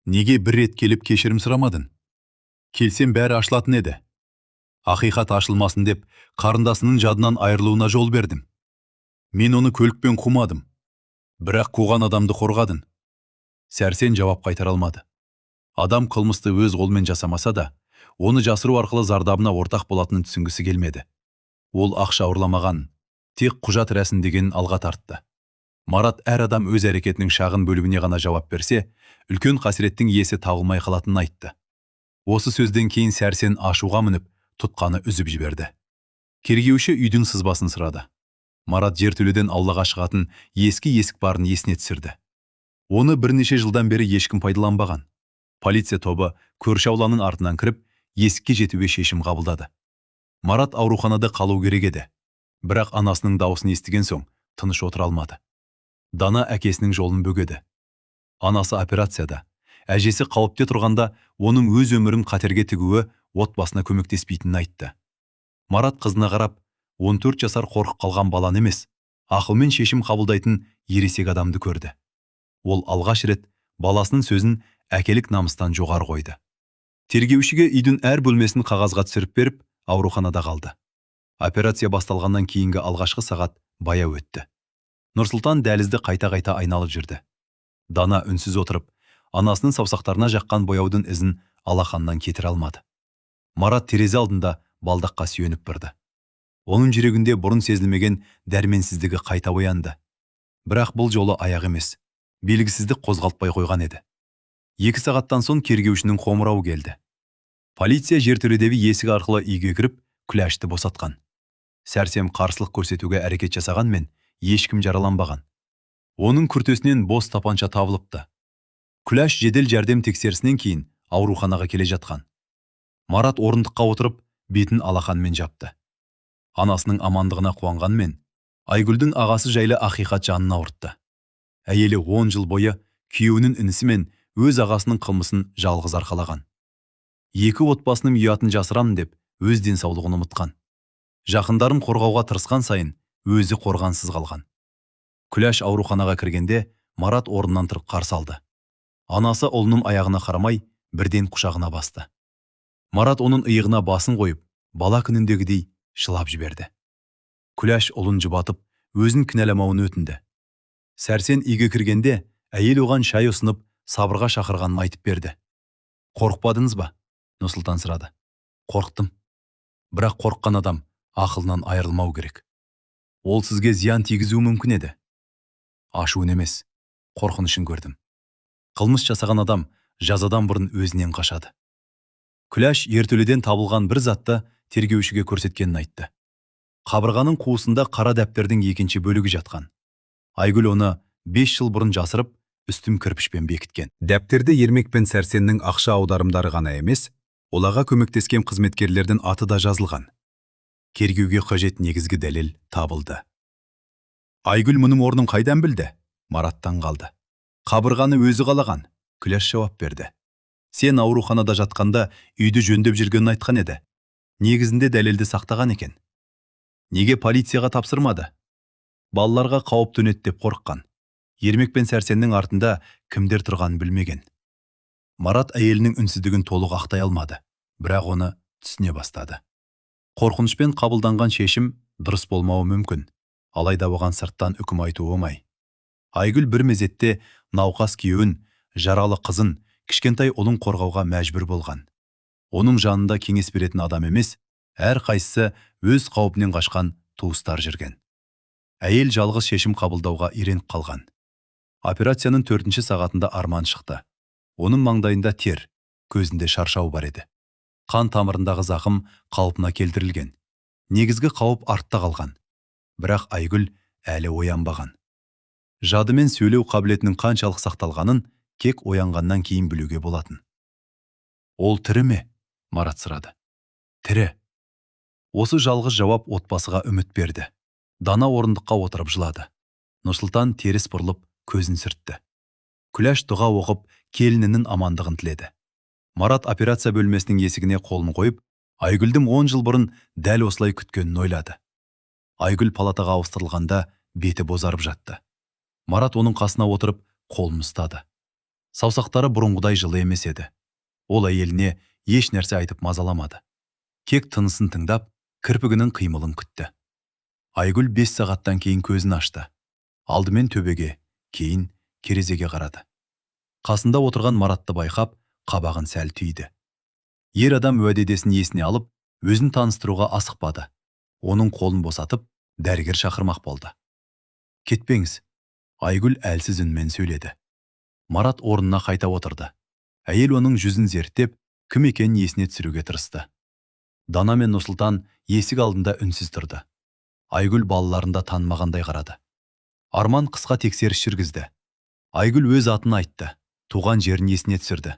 S3: Неге бір рет келіп кешірім сұрамадың? Келсем бәрі ашылатын еді. Ақиқат ашылмасын деп, қарындасының жадынан айырылуына жол бердім. Мен оны көлікпен қумадым. Бірақ қуған адамды қорғадың. Сәрсен жауап қайтара алмады. Адам қылмысты өз қолмен жасамаса да, оны жасыру арқылы зардабына ортақ болатынын түсінгісі келмеді. Ол ақша ұрламаған, тек құжат рәсімдегенін алға тартты. Марат әр адам өз әрекетінің шағын бөлігіне ғана жауап берсе, үлкен қасіреттің иесі тағылмай қалатынын айтты. Осы сөзден кейін Сәрсен ашуға мініп, тұтқаны үзіп жіберді. Тергеуші үйдің сызбасын сұрады. Марат жертөледен аулаға шығатын ескі есік барын есіне түсірді. Оны бірнеше жылдан бері ешкім пайдаланбаған. Полиция тобы көрші ауланың артынан кіріп, есікке жетуге шешім қабылдады. Марат ауруханада қалу керек еді. Бірақ анасының дауысын естіген соң тыныш отыра алмады. Дана әкесінің жолын бөгеді. Анасы операцияда, әжесі қауіпте тұрғанда оның өз өмірін қатерге тігуі отбасына көмектеспейтінін айтты. Марат қызына қарап, 14 жасар қорқып қалған баланы емес, ақылмен шешім қабылдайтын ересек адамды көрді. Ол алғаш рет баласының сөзін әкелік намыстан жоғары қойды. Тергеушіге үйдің әр бөлмесін қағазға түсіріп беріп, ауруханада қалды. Операция басталғаннан кейінгі алғашқы сағат баяу өтті. Нұрсұлтан дәлізді қайта-қайта айналып жүрді. Дана үнсіз отырып, анасының саусақтарына жаққан бояудың ізін алақаннан кетіре алмады. Марат терезе алдында балдаққа сүйеніп бірді. Оның жүрегінде бұрын сезілмеген дәрменсіздігі қайта оянды. Бірақ бұл жолы аяқ емес, белгісіздік қозғалтпай қойған еді. 2 сағаттан соң тергеушінің қоңырауы келді. Полиция жертөледегі есік арқылы үйге кіріп, Күләшті босатқан. Сәрсен қарсылық көрсетуге әрекет жасағанмен, ешкім жараланбаған. Оның күртесінен бос тапанша табылыпты. Күләш жедел жәрдем тексерісінен кейін ауруханаға келе жатқан. Марат орындыққа отырып, бетін алақанмен жапты. Анасының амандығына қуанғанмен, Айгүлдің ағасы жайлы ақиқат жанына ауыртты. Әйелі 10 жыл бойы күйеуінің інісі мен өз ағасының қылмысын жалғыз арқалаған. Екі отбасының ұятын жасырамын деп, өз денсаулығын ұмытқан. Жақындарын қорғауға тырысқан сайын, өзі қорғансыз қалған. Күләш ауруханаға кіргенде, Марат орнынан тұрып қарсы алды. Анасы ұлының аяғына қарамай, бірден құшағына басты. Марат оның иығына басын қойып, бала күніндегідей жылап жіберді. Күләш ұлын жұбатып, өзін кінәламауын өтінді. Сәрсен үйге кіргенде, әйел оған шай ұсынып, сабырға шақырғанын айтып берді. Қорықпадыңыз ба? Нұрсұлтан сұрады. Қорықтым.
S1: Бірақ қорыққан адам ақылынан айырылмау керек. Ол сізге зиян тигізуі мүмкін еді. Ашуын емес, қорқынышын көрдім. Қылмыс жасаған адам жазадан бұрын өзінен қашады. Күләш ертөледен табылған бір затты тергеушіге көрсеткенін айтты. Қабырғаның қуысында қара дәптердің екінші бөлігі жатқан. Айгүл оны 5 жыл бұрын жасырып, үстім кірпішпен бекіткен.
S2: Дәптерде Ермек пен Сәрсеннің ақша аударымдары ғана емес, оларға көмектескен қызметкерлердің аты да жазылған. Кергеуге қажет негізгі дәлел табылды.
S3: Айгүл мұның орнын қайдан білді? Мараттан қалды. Қабырғаны өзі қалаған. Күләш жауап берді. Сен ауруханада жатқанда үйді жөндеп жүргенін айтқан еді. Негізінде дәлелді сақтаған екен. Неге полицияға тапсырмады? Балаларға қауіп төнеді деп қорыққан. Ермек пен Сәрсеннің артында кімдер тұрғанын білмеген. Марат әйелінің үнсіздігін толық ақтай алмады, бірақ оны түсіне бастады. Қорқынышпен қабылданған шешім дұрыс болмауы мүмкін, алайда оған сырттан үкім айту оңай. Айгүл бір мезетте науқас күйеуін, жаралы қызын, кішкентай ұлын қорғауға мәжбүр болған. Оның жанында кеңес беретін адам емес, әр қайсысы өз қауіпінен қашқан туыстар жүрген. Әйел жалғыз шешім қабылдауға үйреніп қалған. Операцияның 4-ші сағатында Арман шықты. Оның маңдайында тер, көзінде шаршау бар еді. Қан тамырындағы зақым қалпына келтірілген. Негізгі қауіп артта қалған. Бірақ Айгүл әлі оянбаған. Жады мен сөйлеу қабілетінің қаншалық сақталғанын кек оянғаннан кейін білуге болатын. Ол тірі ме? Марат сұрады. Тірі. Осы жалғыз жауап отбасыға үміт берді. Дана орындыққа отырып жылады. Нұрсұлтан теріс бұрылып көзін сүртті. Күләш дұға оқып, келінінің амандығын тіледі. Марат операция бөлмесінің есігіне қолын қойып, Айгүлдің 10 жыл бұрын дәл осылай күткенін ойлады. Айгүл палатаға ауыстырылғанда беті бозарып жатты. Марат оның қасына отырып, қолын ұстады. Саусақтары бұрынғыдай жылы емес еді. Ол әйеліне еш нәрсе айтып мазаламады. Кек тынысын тыңдап, кірпігінің қимылын күтті. Айгүл 5 сағаттан кейін көзін ашты. Алдымен төбеге, кейін керезеге қарады. Қасында отырған Маратты байқап, қабағын сәл түйді. Ер адам уәдедесін есіне алып, өзін таныстыруға асықпады. Оның қолын босатып, дәрігер шақырмақ болды. Кетпеңіз. Айгүл әлсіз үнмен сөйледі. Марат орнына қайта отырды. Әйел оның жүзін зерттеп, кім екенін есіне түсіруге тырысты. Дана мен Нұрсұлтан есік алдында үнсіз тұрды. Айгүл балаларында танымағандай қарады. Арман қысқа тексеріс жүргізді. Айгүл өз атын айтты. Туған жерін есіне түсірді.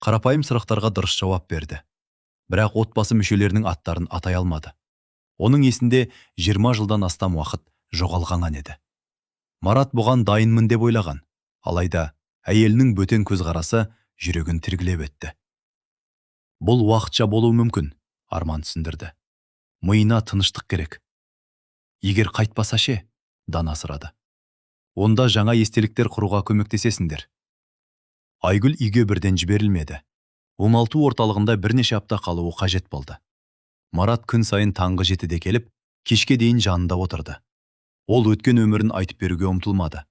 S3: Қарапайым сұрақтарға дұрыс жауап берді. Бірақ отбасы мүшелерінің аттарын атай алмады. Оның есінде 20 жылдан астам уақыт жоғалған еді. Марат бұған дайынмын деп ойлаған. Алайда әйелінің бөтен көзқарасы жүрегін тіргілеп өтті. Бұл уақытша болуы мүмкін, Арман түсіндірді. Миына тыныштық керек. Егер қайтпаса ше, Дана сұрады. Онда жаңа естеліктер құруға көмектесесіңдер. Айгүл үйге бірден жіберілмеді. Оңалту орталығында бірнеше апта қалуы қажет болды. Марат күн сайын таңғы 7-де келіп, кешке дейін жанында отырды. Ол өткен өмірін айтып беруге ұмтылмады.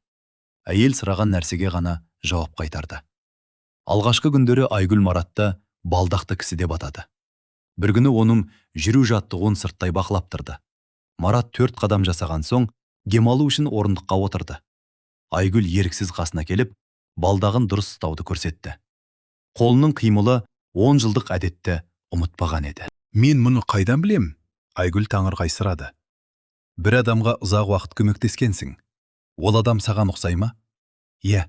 S3: Әйел сұраған нәрсеге ғана жауап қайтарды. Алғашқы күндері Айгүл Маратты балдақты кісі деп атады. Бір күні оның жүру жаттығуын сырттай бақылап тұрды. Марат 4 қадам жасаған соң, демалу үшін орындыққа отырды. Айгүл еріксіз қасына келіп, балдағын дұрыс ұстауды көрсетті. Қолының қимылы 10 жылдық әдетті ұмытпаған еді.
S2: Мен мұны қайдан білем? Айгүл таңырқайсырады.
S1: Бір адамға ұзақ уақыт көмектескенсің. Ол адам саған ұқсай ма? Иә.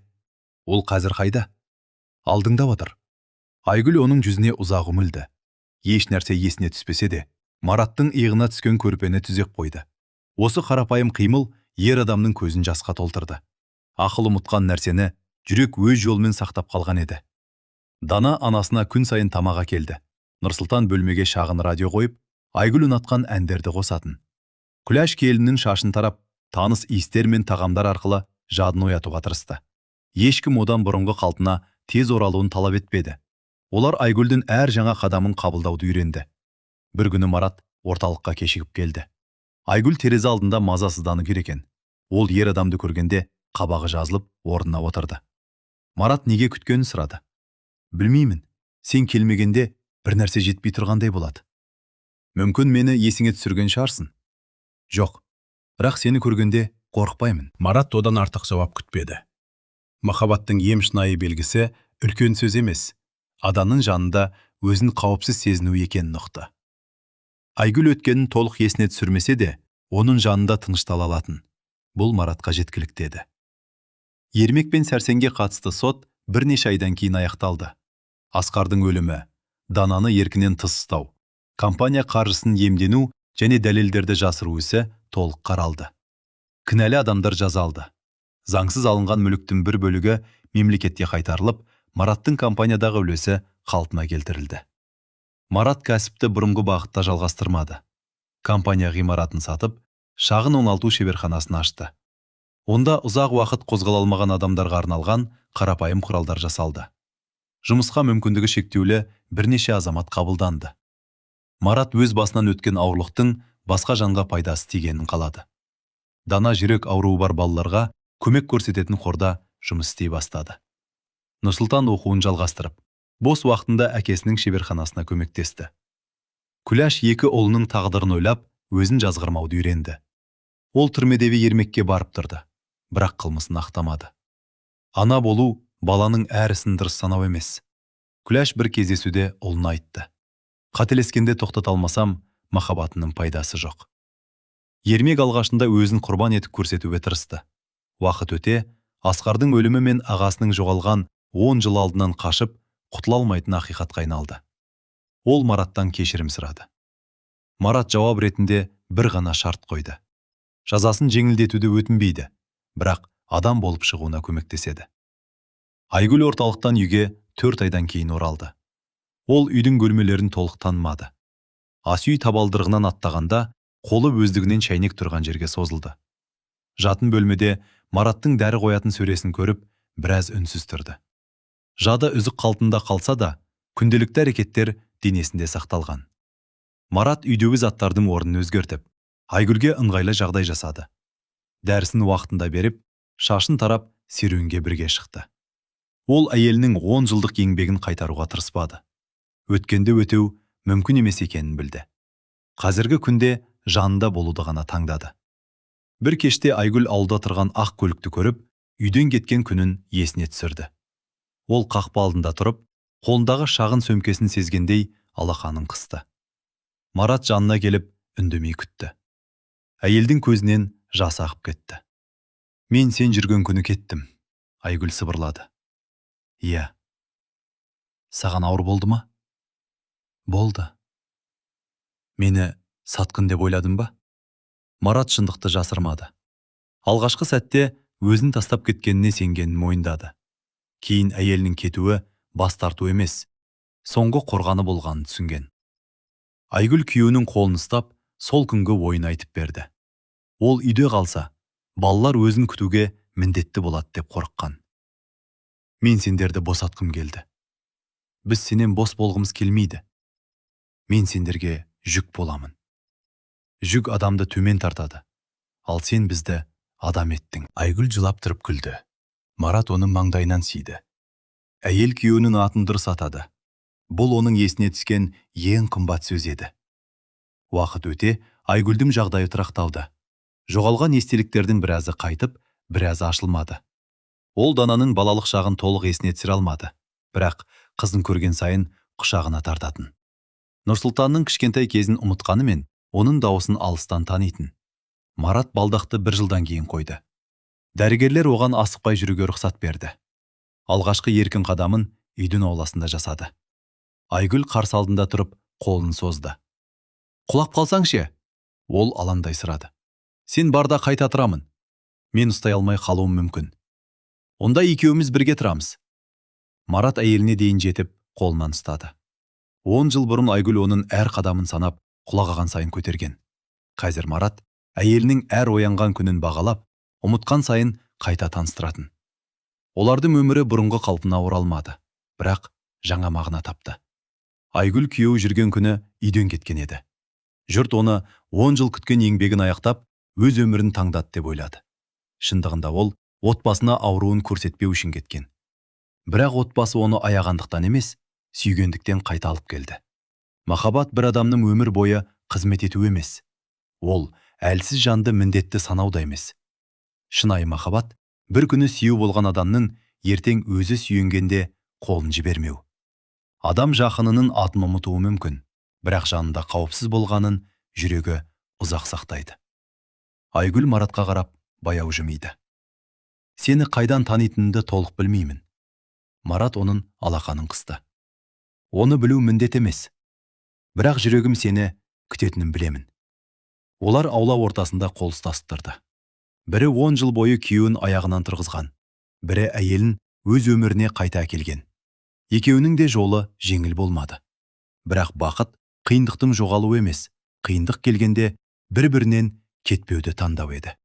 S1: Ол қазір қайда? Алдыңда отыр. Айгүл оның жүзіне ұзақ үмілді. Еш нәрсе есіне түспесе де, Мараттың иығына түскен көрпені түзеп қойды. Осы қарапайым қимыл ер адамның көзін жасқа толтырды. Ақыл ұмытқан нәрсені жүрек өз жолымен сақтап қалған еді. Дана анасына күн сайын тамаға келді. Нұрсұлтан бөлмеге шағын радио қойып, Айгүл ұнатқан әндерді қосатын. Күләш келіннің шашын тарап, таныс иістер мен тағамдар арқылы жадын оятуға тырысты. Ешкім одан бұрынғы қалпына тез оралуын талап етпеді. Олар Айгүлдің әр жаңа қадамын қабылдауды үйренді. Бір күні Марат орталыққа кешігіп келді. Айгүл терезе алдында мазасызданып екен. Ол ер адамды көргенде қабағы жазылып, орнына отырды. Марат неге күткенін сұрады. Білмеймін, сен келмегенде бір нәрсе жетпей тұрғандай болады.
S3: Мүмкін мені есіңе түсірген шығарсың. Жоқ, бірақ сені көргенде қорықпаймын.
S1: Марат одан артық жауап күтпеді. Махаббаттың ем шынайы белгісі үлкен сөз емес, адамның жанында өзін қауіпсіз сезіну екенін ұқты.
S3: Айгүл өткенін толық есіне түсірмесе де, оның жанында тыныштала алатын. Бұл Маратқа жеткілікті еді. Ермек пен Сәрсенге қатысты сот бірнеше айдан кейін аяқталды. Асқардың өлімі, Дананы еркінен тыс ұстау, компания қаржысын иемдену және дәлелдерді жасыру ісі толық қаралды. Кінәлі адамдар жазалды. Заңсыз алынған мүліктің бір бөлігі мемлекетке қайтарылып, Мараттың компаниядағы үлесі қалпына келтірілді. Марат кәсіпті бұрынғы бағытта жалғастырмады. Компания ғимаратын сатып, шағын оңалту шеберханасын ашты. Онда ұзақ уақыт қозғала алмаған адамдарға арналған қарапайым құралдар жасалды. Жұмысқа мүмкіндігі шектеулі бірнеше азамат қабылданды. Марат өз басынан өткен ауырлықтың басқа жанға пайдасы тигенін қалады. Дана жүрек ауруы бар балаларға көмек көрсететін қорда жұмыс істей бастады. Нұрсұлтан оқуын жалғастырып, бос уақытында әкесінің шеберханасына көмектесті. Күләш екі ұлының тағдырын ойлап, өзін жазғырмауды үйренді. Ол түрмедегі Ермекке барып тұрды, бірақ қылмысын ақтамады. Ана болу баланың әр ісін дұрыс санау емес. Күләш бір кездесуде ұлына айтты: қателескенде тоқтата алмасам, махаббатының пайдасы жоқ. Ермек алғашында өзін құрбан етіп көрсетуге тырысты. Уақыт өте, Асқардың өлімі мен ағасының жоғалған 10 жыл алдынан қашып, құтыла алмайтын ақиқатқа айналды. Ол Мараттан кешірім сұрады. Марат жауап ретінде бір ғана шарт қойды. Жазасын жеңілдетуді өтінбейді, бірақ адам болып шығуына көмектеседі. Айгүл орталықтан үйге 4 айдан кейін оралды. Ол үйдің бөлмелерін толық танымады. Ас үй табалдырығынан аттағанда, қолы өздігінен шәйнек тұрған жерге созылды. Жатын бөлмеде Мараттың дәрі қоятын сөресін көріп, біраз үнсіз тұрды. Жады үзік қалпында қалса да, күнделікті әрекеттер денесінде сақталған. Марат үйдегі заттардың орнын өзгертіп, Айгүлге ыңғайлы жағдай жасады. Дәрісін уақытында беріп, шашын тарап, серуенге бірге шықты. Ол әйелінің 10 жылдық еңбегін қайтаруға тырыспады. Өткенді өтеу мүмкін емес екенін білді. Қазіргі күнде жанында болуды ғана таңдады. Бір кеште Айгүл аулда тұрған ақ көлікті көріп, үйден кеткен күнін есіне түсірді. Ол қақпа алдында тұрып, қолындағы шағын сөмкесін сезгендей алақанын қысты. Марат жанына келіп, үндемей күтті. Әйелдің көзінен жас ағып кетті. Мен сен жүрген күні кеттім, Айгүл сыбырлады. Иә. Саған ауыр болды ма? Болды. Мені сатқын деп ойладың ба? Марат шындықты жасырмады. Алғашқы сәтте өзін тастап кеткеніне сенгенін мойындады. Кейін әйелінің кетуі бас тарту емес, соңғы қорғаны болғанын түсінген. Айгүл күйеуінің қолын ұстап, сол күнгі ойын айтып берді. Ол үйде қалса, балалар өзін күтуге міндетті болады деп қорыққан. Мен сендерді босатқым келді. Біз сенен бос болғымыз келмейді. Мен сендерге жүк боламын. Жүк адамды төмен тартады, ал сен бізді адам еттің.
S1: Айгүл жылап тұрып күлді. Марат оның маңдайынан сүйді. Әйел күйеуінің атын дұрыс атады. Бұл оның есіне түскен ең қымбат сөз еді. Уақыт өте, Айгүлдің жағдайы тұрақталды. Жоғалған естеліктердің біразы қайтып, біразы ашылмады. Ол Дананың балалық шағын толық есіне түсіре алмады, бірақ қызын көрген сайын құшағына тартатын. Нұрсұлтанның кішкентай кезін ұмытқанымен, оның дауысын алыстан танитын. Марат балдақты 1 жылдан кейін қойды. Дәрігерлер оған асықпай жүруге рұқсат берді. Алғашқы еркін қадамын үйдің ауласында жасады. Айгүл қарсы алдында тұрып, қолын созды. Құлап қалсаң ше? Ол алаңдай сұрады. Сен барда қайта тұрамын. Мен ұстай алмай қалуым мүмкін. Онда екеуміз бірге тұрамыз. Марат әйеліне дейін жетіп, қолынан ұстады. 10 жыл бұрын Айгүл оның әр қадамын санап, құлағаған сайын көтерген. Қазір Марат әйелінің әр оянған күнін бағалап, ұмытқан сайын қайта таныстыратын. Олардың өмірі бұрынғы қалпына оралмады, бірақ жаңа мағына тапты. Айгүл күйеуі жүрген күні үйден кеткен еді. Жұрт оны 10 жыл күткен еңбегін аяқтап, өз өмірін таңдады деп ойлады. Шындығында ол отбасына ауруын көрсетпеу үшін кеткен. Бірақ отбасы оны аяғандықтан емес, сүйгендіктен қайта алып келді. Махаббат бір адамның өмір бойы қызмет ету емес. Ол әлсіз жанды міндетті санау да емес. Шынайы махаббат бір күні сүйеу болған адамның ертең өзі сүйенгенде қолын жібермеу. Адам жақынының атын ұмытуы мүмкін, бірақ жанында қауіпсіз болғанын жүрегі ұзақ сақтайды. Айгүл Маратқа қарап баяу жымиды. Сені қайдан танитынымды толық білмеймін. Марат оның алақанын қысты. Оны білу міндет емес. Бірақ жүрегім сені күтетінін білемін. Олар аула ортасында қол ұстасып тұрды. Бірі 10 жыл бойы күйеуін аяғынан тұрғызған, бірі әйелін өз өміріне қайта әкелген. Екеуінің де жолы жеңіл болмады. Бірақ бақыт қиындықтың жоғалуы емес, қиындық келгенде бір-бірінен кетпеуді таңдау еді.